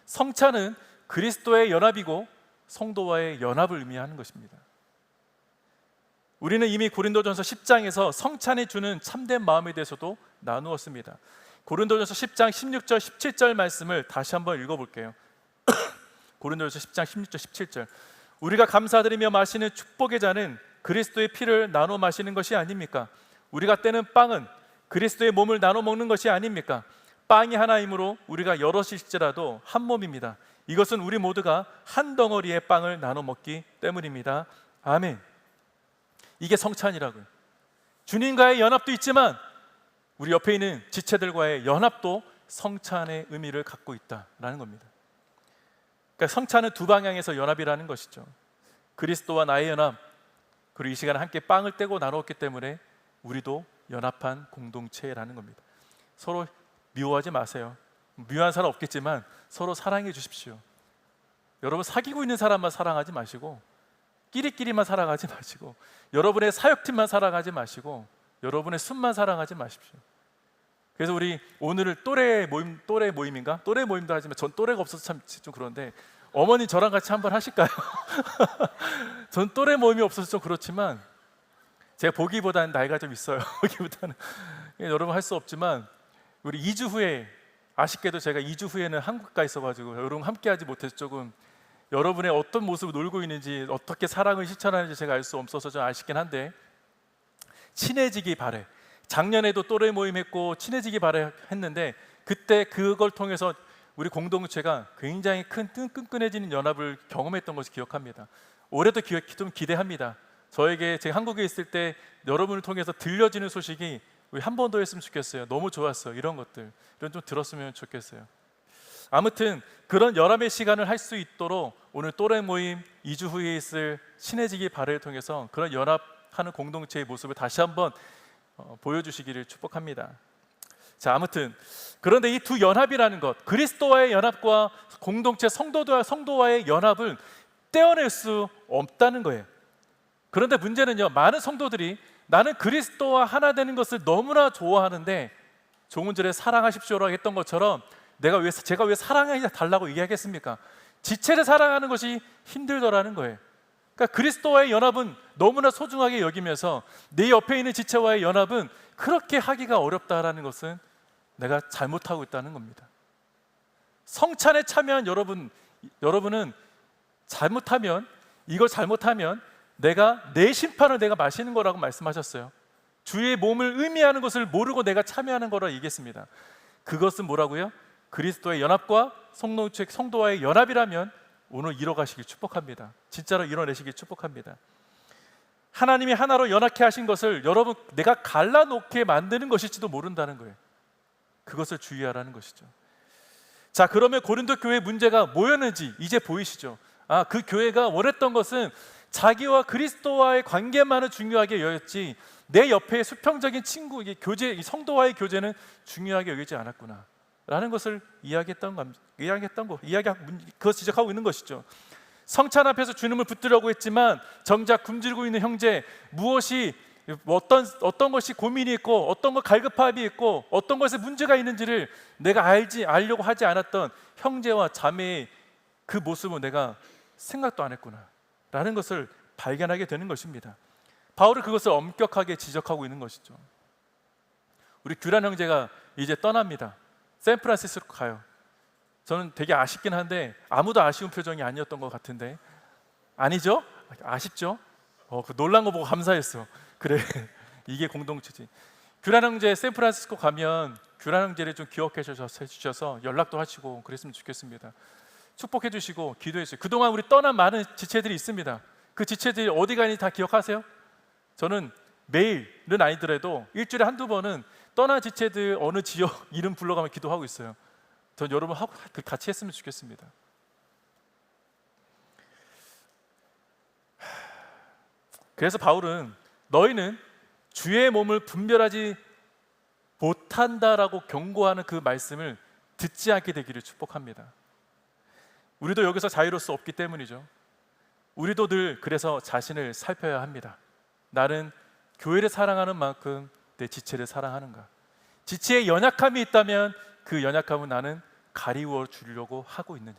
성찬은 그리스도의 연합이고 성도와의 연합을 의미하는 것입니다. 우리는 이미 고린도전서 10장에서 성찬이 주는 참된 마음에 대해서도 나누었습니다. 고린도전서 10장 16절 17절 말씀을 다시 한번 읽어볼게요. 고린도전서 10장 16절 17절. 우리가 감사드리며 마시는 축복의 잔은 그리스도의 피를 나눠 마시는 것이 아닙니까? 우리가 떼는 빵은 그리스도의 몸을 나눠 먹는 것이 아닙니까? 빵이 하나이므로 우리가 여럿일지라도 한 몸입니다. 이것은 우리 모두가 한 덩어리의 빵을 나눠 먹기 때문입니다. 아멘. 이게 성찬이라고요. 주님과의 연합도 있지만 우리 옆에 있는 지체들과의 연합도 성찬의 의미를 갖고 있다라는 겁니다. 그러니까 성찬은 두 방향에서 연합이라는 것이죠. 그리스도와 나의 연합, 그리고 이 시간에 함께 빵을 떼고 나눴기 때문에 우리도 연합한 공동체라는 겁니다. 서로 미워하지 마세요. 미워한 사람 없겠지만 서로 사랑해 주십시오. 여러분, 사귀고 있는 사람만 사랑하지 마시고, 끼리끼리만 살아가지 마시고, 여러분의 사역팀만 살아가지 마시고, 여러분의 순만 사랑하지 마십시오. 그래서 우리 오늘을 또래 모임인가? 또래 모임도 하지만 전 또래가 없어서 참 좀 그런데, 어머니 저랑 같이 한번 하실까요? 전 또래 모임이 없어서 좀 그렇지만 제가 보기보다는 나이가 좀 있어요. 보기보다는 여러분 할 수 없지만, 우리 2주 후에, 아쉽게도 제가 2주 후에는 한국 가 있어가지고 여러분 함께 하지 못해서 조금 여러분의 어떤 모습을 놀고 있는지, 어떻게 사랑을 실천하는지 제가 알 수 없어서 좀 아쉽긴 한데, 친해지기 바래. 작년에도 또래 모임 했고 친해지기 바래 했는데, 그때 그걸 통해서 우리 공동체가 굉장히 큰 끈끈해지는 연합을 경험했던 것을 기억합니다. 올해도 좀 기대합니다. 저에게 제가 한국에 있을 때 여러분을 통해서 들려지는 소식이 우리 한 번 더 했으면 좋겠어요. 너무 좋았어요. 이런 것들 좀 들었으면 좋겠어요. 아무튼 그런 연합의 시간을 할 수 있도록 오늘 또래 모임 2주 후에 있을 친해지기 바래를 통해서 그런 연합하는 공동체의 모습을 다시 한번 보여주시기를 축복합니다. 자, 아무튼 그런데 이 두 연합이라는 것, 그리스도와의 연합과 공동체 성도와의 연합을 떼어낼 수 없다는 거예요. 그런데 문제는요, 많은 성도들이 나는 그리스도와 하나 되는 것을 너무나 좋아하는데, 조문 전에 사랑하십시오라고 했던 것처럼 제가 왜 사랑해 달라고 얘기하겠습니까? 지체를 사랑하는 것이 힘들더라는 거예요. 그러니까 그리스도와의 연합은 너무나 소중하게 여기면서 내 옆에 있는 지체와의 연합은 그렇게 하기가 어렵다라는 것은 내가 잘못하고 있다는 겁니다. 성찬에 참여한 여러분은 이걸 잘못하면 내 심판을 내가 마시는 거라고 말씀하셨어요. 주의 몸을 의미하는 것을 모르고 내가 참여하는 거라 얘기했습니다. 그것은 뭐라고요? 그리스도의 연합과 성도와의 연합이라면 오늘 이뤄가시길 축복합니다. 진짜로 이뤄내시길 축복합니다. 하나님이 하나로 연합케 하신 것을 여러분 내가 갈라놓게 만드는 것일지도 모른다는 거예요. 그것을 주의하라는 것이죠. 자, 그러면 고린도 교회 문제가 뭐였는지 이제 보이시죠? 그 교회가 원했던 것은 자기와 그리스도와의 관계만을 중요하게 여겼지, 내 옆에 수평적인 친구, 성도와의 교제는 중요하게 여기지 않았구나 라는 것을 그것 지적하고 있는 것이죠. 성찬 앞에서 주님을 붙들려고 했지만 정작 굶주리고 있는 형제, 무엇이 어떤 것이 고민이 있고 어떤 것 갈급함이 있고 어떤 것에 문제가 있는지를 내가 알려고 하지 않았던 형제와 자매의 그 모습은 내가 생각도 안 했구나 라는 것을 발견하게 되는 것입니다. 바울은 그것을 엄격하게 지적하고 있는 것이죠. 우리 규란 형제가 이제 떠납니다. 샌프란시스코로 가요. 저는 되게 아쉽긴 한데 아무도 아쉬운 표정이 아니었던 것 같은데, 아니죠? 아쉽죠? 그 놀란 거 보고 감사했어. 그래, 이게 공동체지. 규란 형제 샌프란시스코 가면 규란 형제를 좀 기억해 주셔서 연락도 하시고 그랬으면 좋겠습니다. 축복해 주시고 기도해 주세요. 그동안 우리 떠난 많은 지체들이 있습니다. 그 지체들이 어디 가는지 다 기억하세요? 저는 매일은 아니더라도 일주일에 한두 번은 떠난 지체들 어느 지역 이름 불러가며 기도하고 있어요. 전 여러분하고 같이 했으면 좋겠습니다. 그래서 바울은 너희는 주의 몸을 분별하지 못한다라고 경고하는 그 말씀을 듣지 않게 되기를 축복합니다. 우리도 여기서 자유로울 수 없기 때문이죠. 우리도 늘 그래서 자신을 살펴야 합니다. 나는 교회를 사랑하는 만큼 내 지체를 사랑하는가? 지체에 연약함이 있다면 그 연약함은 나는 가리워 주려고 하고 있느냐?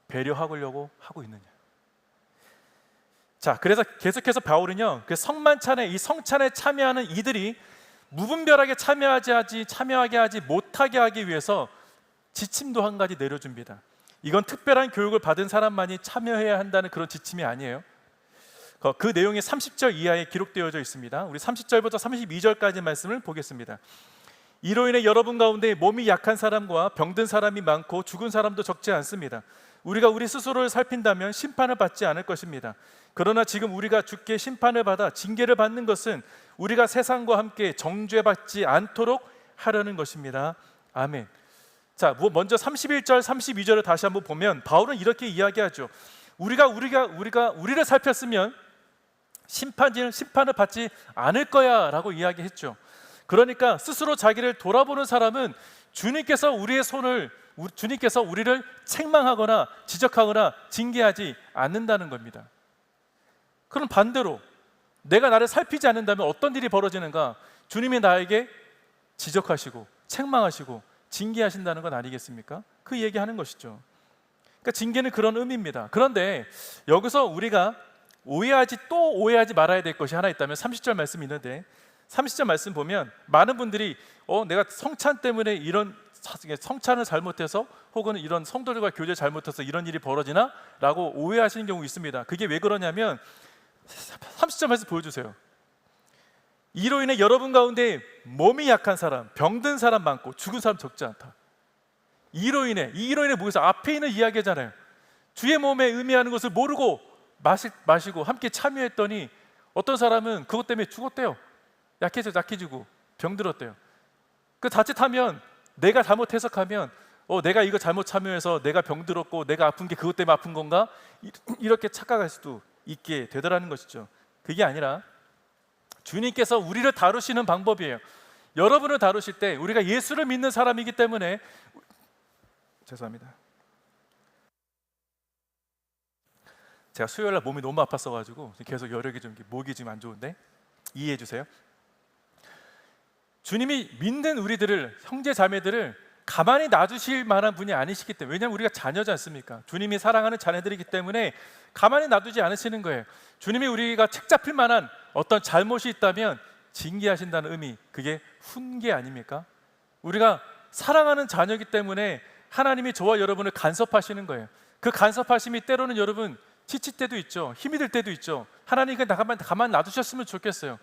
배려하려고 하고 있느냐? 자, 그래서 계속해서 바울은요, 그 성만찬에 이 성찬에 참여하는 이들이 무분별하게 참여하게 하지 못하게 하기 위해서 지침도 한 가지 내려줍니다. 이건 특별한 교육을 받은 사람만이 참여해야 한다는 그런 지침이 아니에요. 그 내용이 30절 이하에 기록되어져 있습니다. 우리 30절부터 32절까지 말씀을 보겠습니다. 이로 인해 여러분 가운데 몸이 약한 사람과 병든 사람이 많고 죽은 사람도 적지 않습니다. 우리가 우리 스스로를 살핀다면 심판을 받지 않을 것입니다. 그러나 지금 우리가 주께 심판을 받아 징계를 받는 것은 우리가 세상과 함께 정죄받지 않도록 하려는 것입니다. 아멘. 자, 먼저 31절, 32절을 다시 한번 보면 바울은 이렇게 이야기하죠. 우리를 살폈으면 심판을 받지 않을 거야 라고 이야기했죠. 그러니까 스스로 자기를 돌아보는 사람은 주님께서 우리를 책망하거나 지적하거나 징계하지 않는다는 겁니다. 그럼 반대로 내가 나를 살피지 않는다면 어떤 일이 벌어지는가? 주님이 나에게 지적하시고 책망하시고 징계하신다는 건 아니겠습니까? 그 얘기하는 것이죠. 그러니까 징계는 그런 의미입니다. 그런데 여기서 우리가 오해하지 말아야 될 것이 하나 있다면 30절 말씀이 있는데, 30절 말씀 보면 많은 분들이 내가 성찬 때문에 이런 성찬을 잘못해서 혹은 이런 성도들과 교제 잘못해서 이런 일이 벌어지나? 라고 오해하시는 경우 있습니다. 그게 왜 그러냐면 30절 말씀 보여주세요. 이로 인해 여러분 가운데 몸이 약한 사람, 병든 사람 많고 죽은 사람 적지 않다. 이로 인해 뭐겠어? 앞에 있는 이야기잖아요. 주의 몸에 의미하는 것을 모르고 마시고 함께 참여했더니 어떤 사람은 그것 때문에 죽었대요. 약해지고 병들었대요. 그 자칫하면 내가 잘못 해석하면 내가 이거 잘못 참여해서 내가 병들었고 내가 아픈 게 그것 때문에 아픈 건가? 이렇게 착각할 수도 있게 되더라는 것이죠. 그게 아니라 주님께서 우리를 다루시는 방법이에요. 여러분을 다루실 때 우리가 예수를 믿는 사람이기 때문에 죄송합니다. 제가 수요일날 몸이 너무 아팠어가지고 계속 여력이 좀 목이 좀 안 좋은데 이해해 주세요. 주님이 믿는 우리들을, 형제 자매들을 가만히 놔두실 만한 분이 아니시기 때문에, 왜냐하면 우리가 자녀지 않습니까? 주님이 사랑하는 자녀들이기 때문에 가만히 놔두지 않으시는 거예요. 주님이 우리가 책잡힐 만한 어떤 잘못이 있다면 징계하신다는 의미, 그게 훈계 아닙니까? 우리가 사랑하는 자녀이기 때문에 하나님이 저와 여러분을 간섭하시는 거예요. 그 간섭하심이 때로는 여러분 지칠 때도 있죠. 힘이 들 때도 있죠. 하나님 그냥 가만 놔두셨으면 좋겠어요.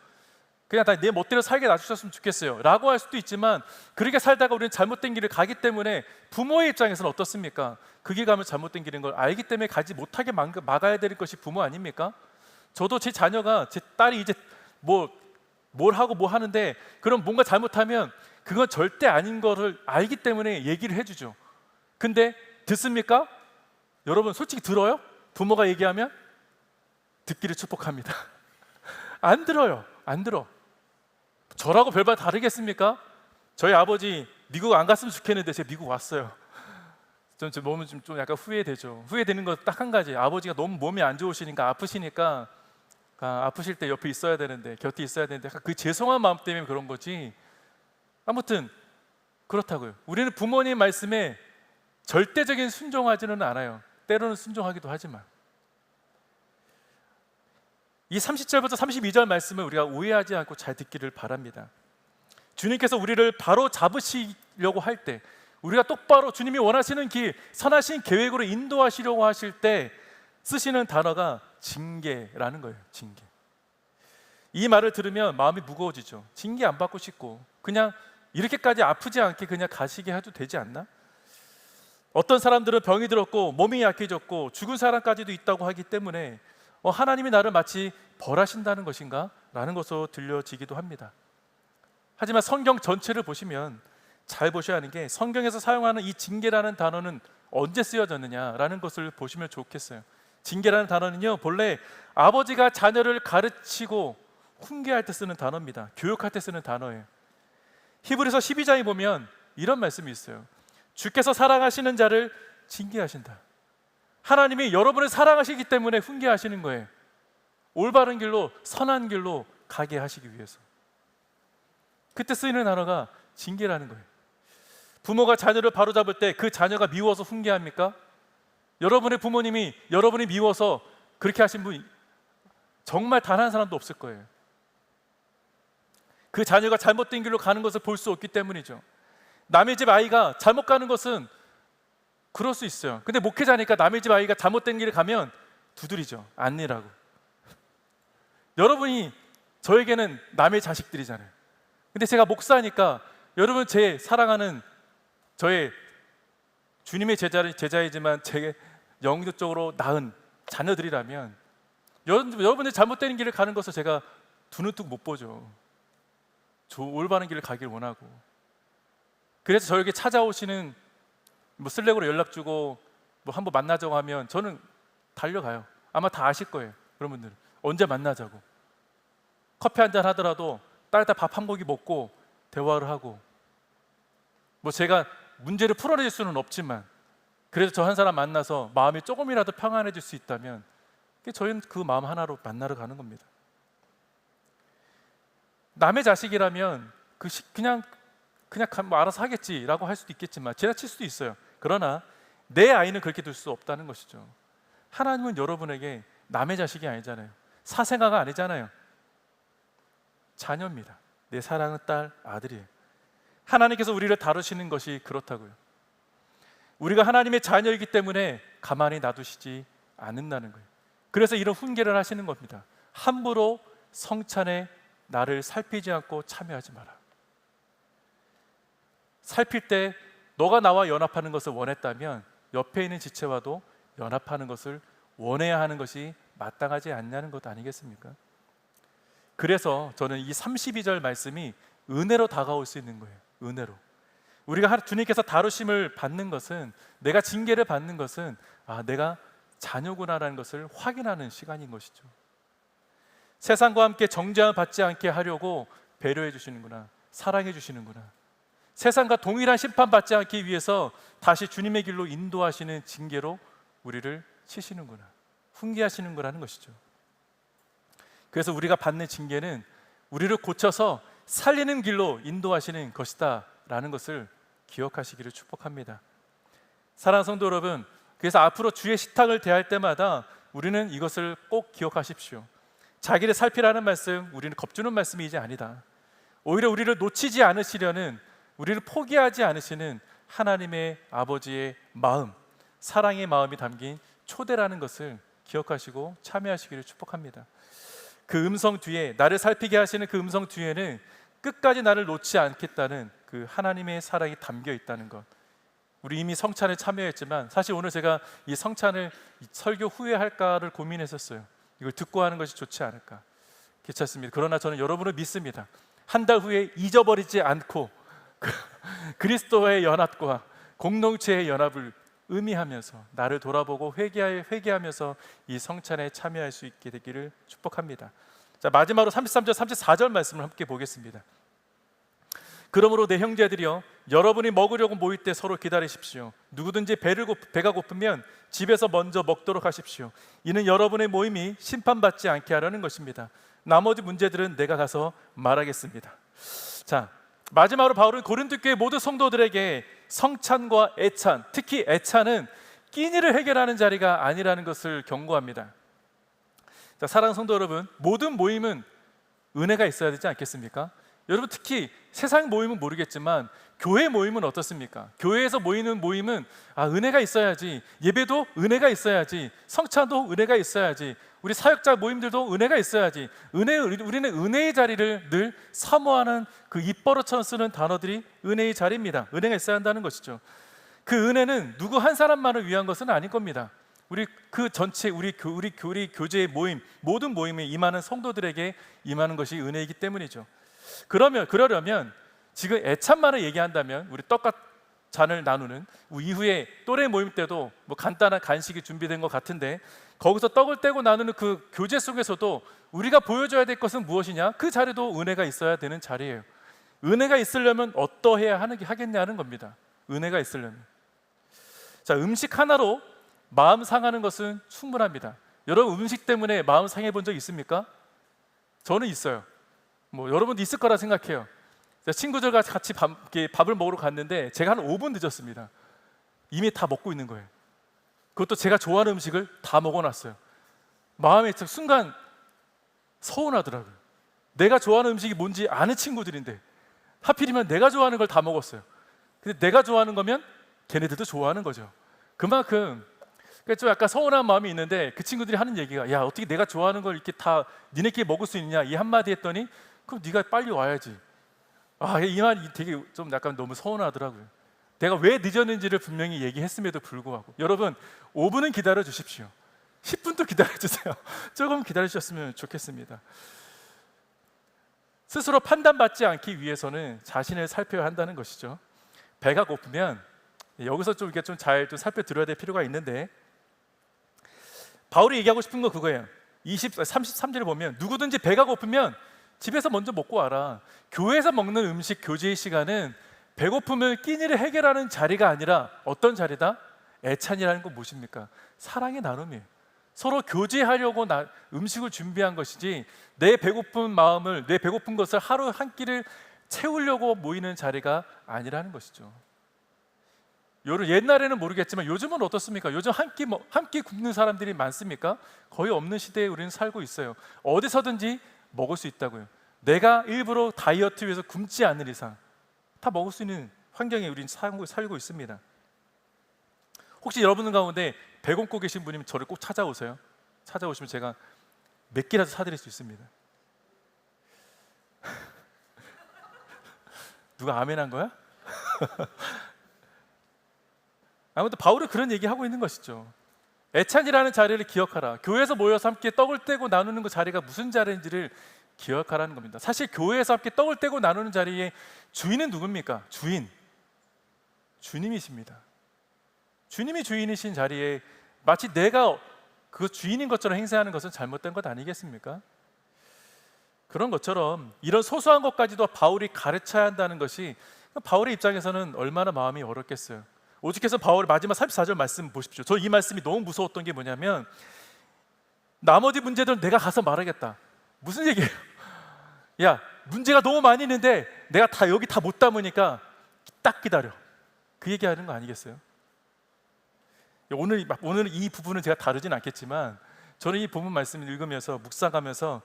그냥 내 멋대로 살게 놔주셨으면 좋겠어요 라고 할 수도 있지만, 그렇게 살다가 우리는 잘못된 길을 가기 때문에 부모의 입장에서는 어떻습니까? 그 길 가면 잘못된 길인 걸 알기 때문에 가지 못하게 막아야 될 것이 부모 아닙니까? 저도 제 자녀가, 제 딸이 이제 뭘 하고 뭐 하는데 그럼 뭔가 잘못하면 그건 절대 아닌 거를 알기 때문에 얘기를 해주죠. 근데 듣습니까? 여러분 솔직히 들어요? 부모가 얘기하면? 듣기를 축복합니다. 안 들어요. 안 들어. 저라고 별반 다르겠습니까? 저희 아버지 미국 안 갔으면 좋겠는데 제가 미국 왔어요. 제 몸은 좀 약간 후회되죠. 후회되는 거 딱 한 가지. 아버지가 너무 몸이 안 좋으시니까, 아프시니까 아프실 때 옆에 있어야 되는데, 곁에 있어야 되는데, 약간 그 죄송한 마음 때문에 그런 거지. 아무튼 그렇다고요. 우리는 부모님 말씀에 절대적인 순종하지는 않아요. 때로는 순종하기도 하지만. 이 30절부터 32절 말씀을 우리가 오해하지 않고 잘 듣기를 바랍니다. 주님께서 우리를 바로 잡으시려고 할 때, 우리가 똑바로 주님이 원하시는 길, 선하신 계획으로 인도하시려고 하실 때 쓰시는 단어가 징계라는 거예요. 징계. 이 말을 들으면 마음이 무거워지죠. 징계 안 받고 싶고 그냥 이렇게까지 아프지 않게 그냥 가시게 해도 되지 않나? 어떤 사람들은 병이 들었고 몸이 약해졌고 죽은 사람까지도 있다고 하기 때문에 하나님이 나를 마치 벌하신다는 것인가? 라는 것으로 들려지기도 합니다. 하지만 성경 전체를 보시면 잘 보셔야 하는 게, 성경에서 사용하는 이 징계라는 단어는 언제 쓰여졌느냐라는 것을 보시면 좋겠어요. 징계라는 단어는요, 본래 아버지가 자녀를 가르치고 훈계할 때 쓰는 단어입니다. 교육할 때 쓰는 단어예요. 히브리서 12장에 보면 이런 말씀이 있어요. 주께서 사랑하시는 자를 징계하신다. 하나님이 여러분을 사랑하시기 때문에 훈계하시는 거예요. 올바른 길로, 선한 길로 가게 하시기 위해서. 그때 쓰이는 단어가 징계라는 거예요. 부모가 자녀를 바로잡을 때 그 자녀가 미워서 훈계합니까? 여러분의 부모님이 여러분이 미워서 그렇게 하신 분 정말 단 한 사람도 없을 거예요. 그 자녀가 잘못된 길로 가는 것을 볼 수 없기 때문이죠. 남의 집 아이가 잘못 가는 것은 그럴 수 있어요. 근데 목회자니까 남의 집 아이가 잘못된 길을 가면 두드리죠. 아니라고. 여러분이 저에게는 남의 자식들이잖아요. 근데 제가 목사니까 여러분 제 사랑하는 저의 주님의 제자이지만 제 영적으로 낳은 자녀들이라면 여러분들이 잘못된 길을 가는 것을 제가 두 눈 뜨고 못 보죠. 올바른 길을 가길 원하고. 그래서 저에게 찾아오시는 슬랙으로 연락 주고 한번 만나자고 하면 저는 달려가요. 아마 다 아실 거예요. 그런 분들은 언제 만나자고. 커피 한잔 하더라도 따뜻한 밥 한 고기 먹고 대화를 하고, 제가 문제를 풀어낼 수는 없지만 그래도 저 한 사람 만나서 마음이 조금이라도 평안해질 수 있다면 저희는 그 마음 하나로 만나러 가는 겁니다. 남의 자식이라면 그냥 알아서 하겠지라고 할 수도 있겠지만 지나칠 수도 있어요. 그러나 내 아이는 그렇게 둘 수 없다는 것이죠. 하나님은 여러분에게 남의 자식이 아니잖아요. 사생아가 아니잖아요. 자녀입니다. 내 사랑하는 딸, 아들이에요. 하나님께서 우리를 다루시는 것이 그렇다고요. 우리가 하나님의 자녀이기 때문에 가만히 놔두시지 않는다는 거예요. 그래서 이런 훈계를 하시는 겁니다. 함부로 성찬에 나를 살피지 않고 참여하지 마라. 살필 때 너가 나와 연합하는 것을 원했다면 옆에 있는 지체와도 연합하는 것을 원해야 하는 것이 마땅하지 않냐는 것 아니겠습니까? 그래서 저는 이 32절 말씀이 은혜로 다가올 수 있는 거예요. 은혜로. 우리가 주님께서 다루심을 받는 것은, 내가 징계를 받는 것은 내가 자녀구나라는 것을 확인하는 시간인 것이죠. 세상과 함께 정죄함을 받지 않게 하려고 배려해 주시는구나, 사랑해 주시는구나. 세상과 동일한 심판받지 않기 위해서 다시 주님의 길로 인도하시는 징계로 우리를 치시는구나, 훈계하시는구나는 것이죠. 그래서 우리가 받는 징계는 우리를 고쳐서 살리는 길로 인도하시는 것이다 라는 것을 기억하시기를 축복합니다. 사랑하는 성도 여러분, 그래서 앞으로 주의 식탁을 대할 때마다 우리는 이것을 꼭 기억하십시오. 자기를 살피라는 말씀, 우리는 겁주는 말씀이 이제 아니다. 오히려 우리를 놓치지 않으시려는, 우리를 포기하지 않으시는 하나님의 아버지의 마음, 사랑의 마음이 담긴 초대라는 것을 기억하시고 참여하시기를 축복합니다. 그 음성 뒤에, 나를 살피게 하시는 그 음성 뒤에는 끝까지 나를 놓지 않겠다는 그 하나님의 사랑이 담겨 있다는 것. 우리 이미 성찬에 참여했지만 사실 오늘 제가 이 성찬을 설교 후에 할까를 고민했었어요. 이걸 듣고 하는 것이 좋지 않을까. 괜찮습니다. 그러나 저는 여러분을 믿습니다. 한 달 후에 잊어버리지 않고 그리스도와의 연합과 공동체의 연합을 의미하면서 나를 돌아보고 회개하면서 이 성찬에 참여할 수 있게 되기를 축복합니다. 자, 마지막으로 33절, 34절 말씀을 함께 보겠습니다. 그러므로 내 형제들이여, 여러분이 먹으려고 모일 때 서로 기다리십시오. 누구든지 배가 고프면 집에서 먼저 먹도록 하십시오. 이는 여러분의 모임이 심판받지 않게 하려는 것입니다. 나머지 문제들은 내가 가서 말하겠습니다. 자, 마지막으로 바울은 고린도 교회 모든 성도들에게 성찬과 애찬, 특히 애찬은 끼니를 해결하는 자리가 아니라는 것을 경고합니다. 자, 사랑하는 성도 여러분, 모든 모임은 은혜가 있어야 되지 않겠습니까? 여러분, 특히 세상 모임은 모르겠지만 교회 모임은 어떻습니까? 교회에서 모이는 모임은 은혜가 있어야지, 예배도 은혜가 있어야지, 성찬도 은혜가 있어야지, 우리 사역자 모임들도 은혜가 있어야지. 우리는 은혜의 자리를 늘 사모하는 그 입버릇처럼 쓰는 단어들이 은혜의 자리입니다. 은혜가 있어야 한다는 것이죠. 그 은혜는 누구 한 사람만을 위한 것은 아닐 겁니다. 우리 그 전체 우리 교제의 모임, 모든 모임에 임하는 성도들에게 임하는 것이 은혜이기 때문이죠. 그러려면 지금 애찬만을 얘기한다면 우리 떡과 잔을 나누는 이후에 또래 모임 때도 뭐 간단한 간식이 준비된 것 같은데, 거기서 떡을 떼고 나누는 그 교제 속에서도 우리가 보여줘야 될 것은 무엇이냐? 그 자리도 은혜가 있어야 되는 자리예요. 은혜가 있으려면 어떠해야 하겠냐는 겁니다. 은혜가 있으려면. 자, 음식 하나로 마음 상하는 것은 충분합니다. 여러분, 음식 때문에 마음 상해 본 적 있습니까? 저는 있어요. 여러분도 있을 거라 생각해요. 친구들과 같이 밥을 먹으러 갔는데 제가 한 5분 늦었습니다. 이미 다 먹고 있는 거예요. 그것도 제가 좋아하는 음식을 다 먹어놨어요. 마음에 순간 서운하더라고요. 내가 좋아하는 음식이 뭔지 아는 친구들인데 하필이면 내가 좋아하는 걸 다 먹었어요. 근데 내가 좋아하는 거면 걔네들도 좋아하는 거죠. 그만큼 좀 약간 서운한 마음이 있는데, 그 친구들이 하는 얘기가, 야, 어떻게 내가 좋아하는 걸 이렇게 다 니네끼리 먹을 수 있느냐, 이 한마디 했더니, 그럼 네가 빨리 와야지. 이 말이 되게 좀 약간 너무 서운하더라고요. 내가 왜 늦었는지를 분명히 얘기했음에도 불구하고. 여러분, 5분은 기다려 주십시오. 10분도 기다려 주세요. 조금 기다려 주셨으면 좋겠습니다. 스스로 판단받지 않기 위해서는 자신을 살펴야 한다는 것이죠. 배가 고프면 여기서 좀 이렇게 잘 살펴드려야 될 필요가 있는데, 바울이 얘기하고 싶은 거 그거예요. 33절을 보면 누구든지 배가 고프면 집에서 먼저 먹고 와라. 교회에서 먹는 음식 교제의 시간은 배고픔을 끼니를 해결하는 자리가 아니라 어떤 자리다? 애찬이라는 건 무엇입니까? 사랑의 나눔이에요. 서로 교제하려고 음식을 준비한 것이지, 내 배고픈 마음을, 내 배고픈 것을 하루 한 끼를 채우려고 모이는 자리가 아니라는 것이죠. 옛날에는 모르겠지만 요즘은 어떻습니까? 요즘 한 끼 굶는 사람들이 많습니까? 거의 없는 시대에 우리는 살고 있어요. 어디서든지 먹을 수 있다고요. 내가 일부러 다이어트 위해서 굶지 않는 이상 다 먹을 수 있는 환경에 우리는 살고 있습니다. 혹시 여러분 가운데 배고프고 계신 분이면 저를 꼭 찾아오세요. 찾아오시면 제가 몇 끼라도 사드릴 수 있습니다. 누가 아멘한 거야? 아무튼 바울은 그런 얘기하고 있는 것이죠. 애찬이라는 자리를 기억하라. 교회에서 모여서 함께 떡을 떼고 나누는 그 자리가 무슨 자리인지를 기억하라는 겁니다. 사실 교회에서 함께 떡을 떼고 나누는 자리의 주인은 누굽니까? 주님이십니다. 주님이 주인이신 자리에 마치 내가 그 주인인 것처럼 행세하는 것은 잘못된 것 아니겠습니까? 그런 것처럼 이런 소소한 것까지도 바울이 가르쳐야 한다는 것이 바울의 입장에서는 얼마나 마음이 어렵겠어요. 오직해서 바울의 마지막 34절 말씀 보십시오. 저 이 말씀이 너무 무서웠던 게 뭐냐면, 나머지 문제들은 내가 가서 말하겠다. 무슨 얘기예요? 야, 문제가 너무 많이 있는데 내가 여기 다 못 담으니까 딱 기다려. 그 얘기하는 거 아니겠어요? 오늘 이 부분은 제가 다루진 않겠지만, 저는 이 본문 말씀을 읽으면서 묵상하면서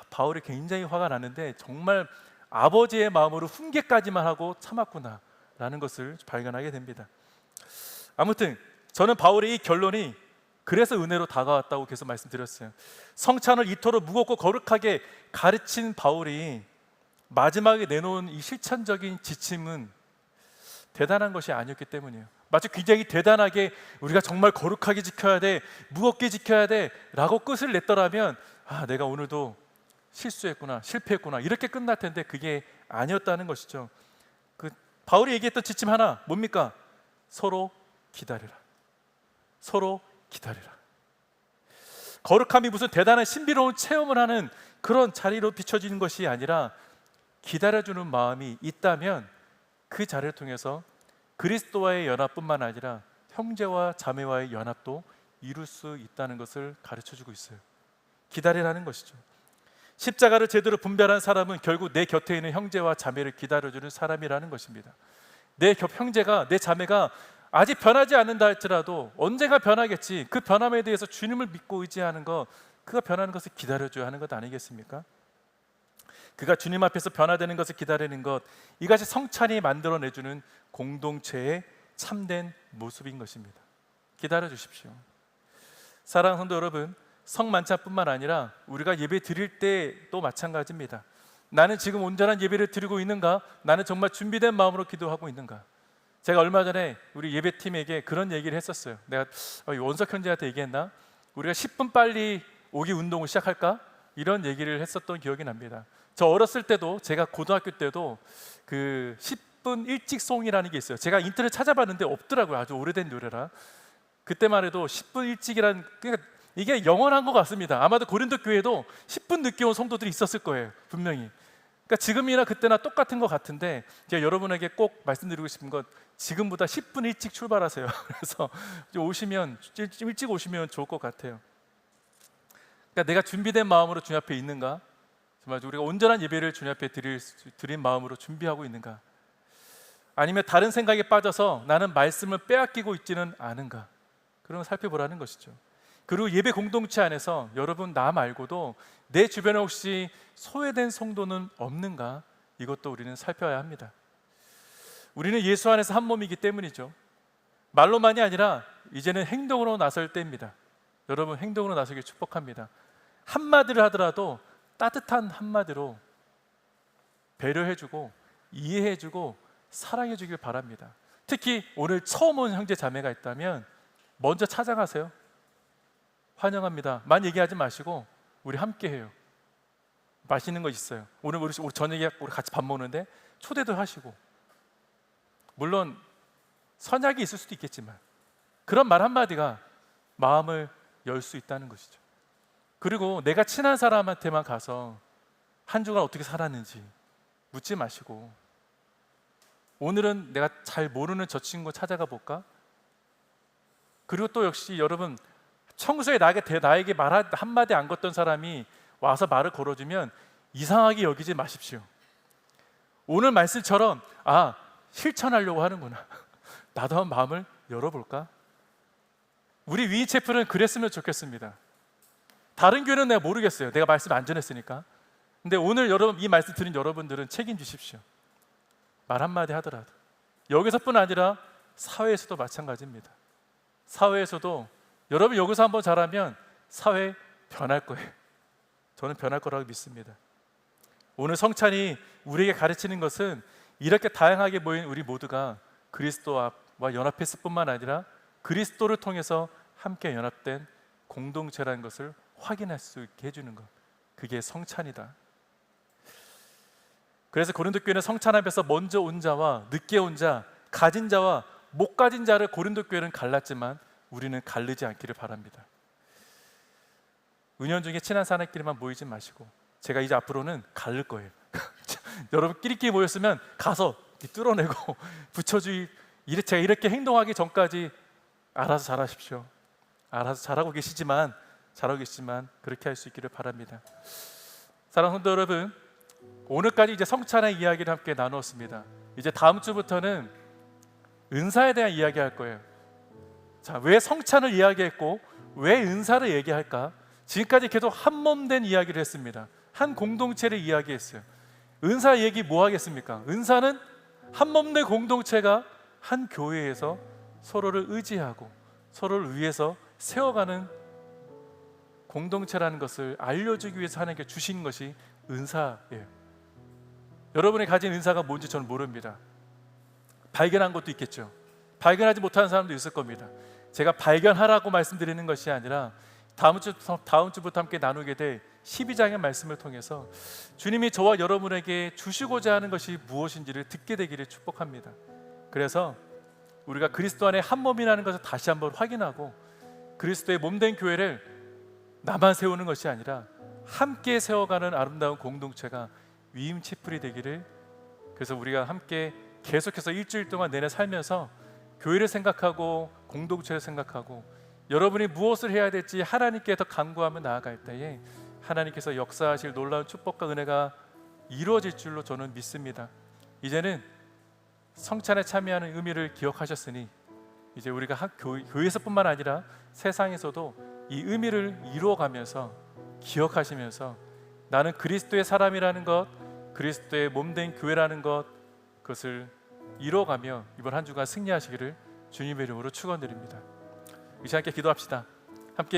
바울이 굉장히 화가 나는데 정말 아버지의 마음으로 훈계까지만 하고 참았구나 라는 것을 발견하게 됩니다. 아무튼 저는 바울의 이 결론이 그래서 은혜로 다가왔다고 계속 말씀드렸어요. 성찬을 이토록 무겁고 거룩하게 가르친 바울이 마지막에 내놓은 이 실천적인 지침은 대단한 것이 아니었기 때문이에요. 마치 굉장히 대단하게 우리가 정말 거룩하게 지켜야 돼, 무겁게 지켜야 돼 라고 끝을 냈더라면 내가 오늘도 실수했구나, 실패했구나 이렇게 끝날 텐데 그게 아니었다는 것이죠. 바울이 얘기했던 지침 하나 뭡니까? 서로 기다리라. 서로 기다리라. 거룩함이 무슨 대단한 신비로운 체험을 하는 그런 자리로 비춰지는 것이 아니라 기다려주는 마음이 있다면 그 자리를 통해서 그리스도와의 연합뿐만 아니라 형제와 자매와의 연합도 이룰 수 있다는 것을 가르쳐주고 있어요. 기다리라는 것이죠. 십자가를 제대로 분별한 사람은 결국 내 곁에 있는 형제와 자매를 기다려주는 사람이라는 것입니다. 내 형제가, 내 자매가 아직 변하지 않는다 할지라도 언젠가 변하겠지. 그 변함에 대해서 주님을 믿고 의지하는 것, 그가 변하는 것을 기다려줘야 하는 것 아니겠습니까? 그가 주님 앞에서 변화되는 것을 기다리는 것, 이것이 성찬이 만들어내주는 공동체의 참된 모습인 것입니다. 기다려 주십시오. 사랑하는 성도 여러분, 성만찬뿐만 아니라 우리가 예배 드릴 때도 마찬가지입니다. 나는 지금 온전한 예배를 드리고 있는가? 나는 정말 준비된 마음으로 기도하고 있는가? 제가 얼마 전에 우리 예배팀에게 그런 얘기를 했었어요. 내가 원석 형제한테 얘기했나? 우리가 10분 빨리 오기 운동을 시작할까? 이런 얘기를 했었던 기억이 납니다. 저 어렸을 때도, 제가 고등학교 때도 그 10분 일찍 송이라는 게 있어요. 제가 인터넷 찾아봤는데 없더라고요. 아주 오래된 노래라. 그때만 해도 10분 일찍이란, 그러니까 이게 영원한 것 같습니다. 아마도 고린도 교회도 10분 늦게 온 성도들이 있었을 거예요, 분명히. 그러니까 지금이나 그때나 똑같은 것 같은데, 제가 여러분에게 꼭 말씀드리고 싶은 것, 지금보다 10분 일찍 출발하세요. 그래서 오시면, 일찍 오시면 좋을 것 같아요. 그러니까 내가 준비된 마음으로 주님 앞에 있는가? 정말 우리가 온전한 예배를 주님 앞에 드린 마음으로 준비하고 있는가? 아니면 다른 생각에 빠져서 나는 말씀을 빼앗기고 있지는 않은가? 그런 걸 살펴보라는 것이죠. 그리고 예배 공동체 안에서 여러분, 나 말고도 내 주변에 혹시 소외된 성도는 없는가? 이것도 우리는 살펴야 합니다. 우리는 예수 안에서 한 몸이기 때문이죠. 말로만이 아니라 이제는 행동으로 나설 때입니다. 여러분, 행동으로 나서길 축복합니다. 한마디를 하더라도 따뜻한 한마디로 배려해주고 이해해주고 사랑해주길 바랍니다. 특히 오늘 처음 온 형제 자매가 있다면 먼저 찾아가세요. 환영합니다. 만 얘기하지 마시고 우리 함께 해요. 맛있는 거 있어요. 오늘 우리 저녁에 우리 같이 밥 먹는데 초대도 하시고, 물론 선약이 있을 수도 있겠지만 그런 말 한마디가 마음을 열 수 있다는 것이죠. 그리고 내가 친한 사람한테만 가서 한 주간 어떻게 살았는지 묻지 마시고, 오늘은 내가 잘 모르는 저 친구 찾아가 볼까? 그리고 또 역시 여러분, 평소에 나에게 말 한마디 안 걷던 사람이 와서 말을 걸어주면 이상하게 여기지 마십시오. 오늘 말씀처럼 실천하려고 하는구나. 나도 한번 마음을 열어볼까? 우리 위인체플은 그랬으면 좋겠습니다. 다른 교회는 내가 모르겠어요. 내가 말씀 안 전했으니까. 근데 오늘 여러분, 이 말씀 들은 여러분들은 책임지십시오. 말 한마디 하더라도. 여기서뿐 아니라 사회에서도 마찬가지입니다. 사회에서도 여러분 여기서 한번 잘하면 사회 변할 거예요. 저는 변할 거라고 믿습니다. 오늘 성찬이 우리에게 가르치는 것은 이렇게 다양하게 모인 우리 모두가 그리스도와 연합했을 뿐만 아니라 그리스도를 통해서 함께 연합된 공동체라는 것을 확인할 수 있게 해주는 것, 그게 성찬이다. 그래서 고린도 교회는 성찬 앞에서 먼저 온 자와 늦게 온 자, 가진 자와 못 가진 자를 고린도 교회는 갈랐지만 우리는 가르지 않기를 바랍니다. 은연중에 친한 사람끼리만 모이지 마시고, 제가 이제 앞으로는 가를 거예요. 여러분 끼리끼리 모였으면 가서 뚫어내고 붙여주기, 제가 이렇게 행동하기 전까지 알아서 잘하십시오. 알아서 잘하고 계시지만 그렇게 할 수 있기를 바랍니다. 사랑하는 성도 여러분, 오늘까지 이제 성찬의 이야기를 함께 나누었습니다. 이제 다음 주부터는 은사에 대한 이야기 할 거예요. 자, 왜 성찬을 이야기했고 왜 은사를 얘기할까? 지금까지 계속 한 몸 된 이야기를 했습니다. 한 공동체를 이야기했어요. 은사 얘기 뭐 하겠습니까? 은사는 한 몸 된 공동체가 한 교회에서 서로를 의지하고 서로를 위해서 세워가는 공동체라는 것을 알려주기 위해서 하나님께 주신 것이 은사예요. 여러분이 가진 은사가 뭔지 저는 모릅니다. 발견한 것도 있겠죠. 발견하지 못하는 사람도 있을 겁니다. 제가 발견하라고 말씀드리는 것이 아니라 다음 주부터 함께 나누게 될 12장의 말씀을 통해서 주님이 저와 여러분에게 주시고자 하는 것이 무엇인지를 듣게 되기를 축복합니다. 그래서 우리가 그리스도 안에 한 몸이라는 것을 다시 한번 확인하고, 그리스도의 몸된 교회를 나만 세우는 것이 아니라 함께 세워가는 아름다운 공동체가 위임치풀이 되기를, 그래서 우리가 함께 계속해서 일주일 동안 내내 살면서 교회를 생각하고 공동체를 생각하고 여러분이 무엇을 해야 될지 하나님께 더 간구하며 나아갈 때에 하나님께서 역사하실 놀라운 축복과 은혜가 이루어질 줄로 저는 믿습니다. 이제는 성찬에 참여하는 의미를 기억하셨으니 이제 우리가 교회에서뿐만 아니라 세상에서도 이 의미를 이루어가면서 기억하시면서 나는 그리스도의 사람이라는 것, 그리스도의 몸된 교회라는 것, 그것을 이루어가며 이번 한 주간 승리하시기를 주님의 이름으로 축원드립니다. 이 시간 함께 기도합시다.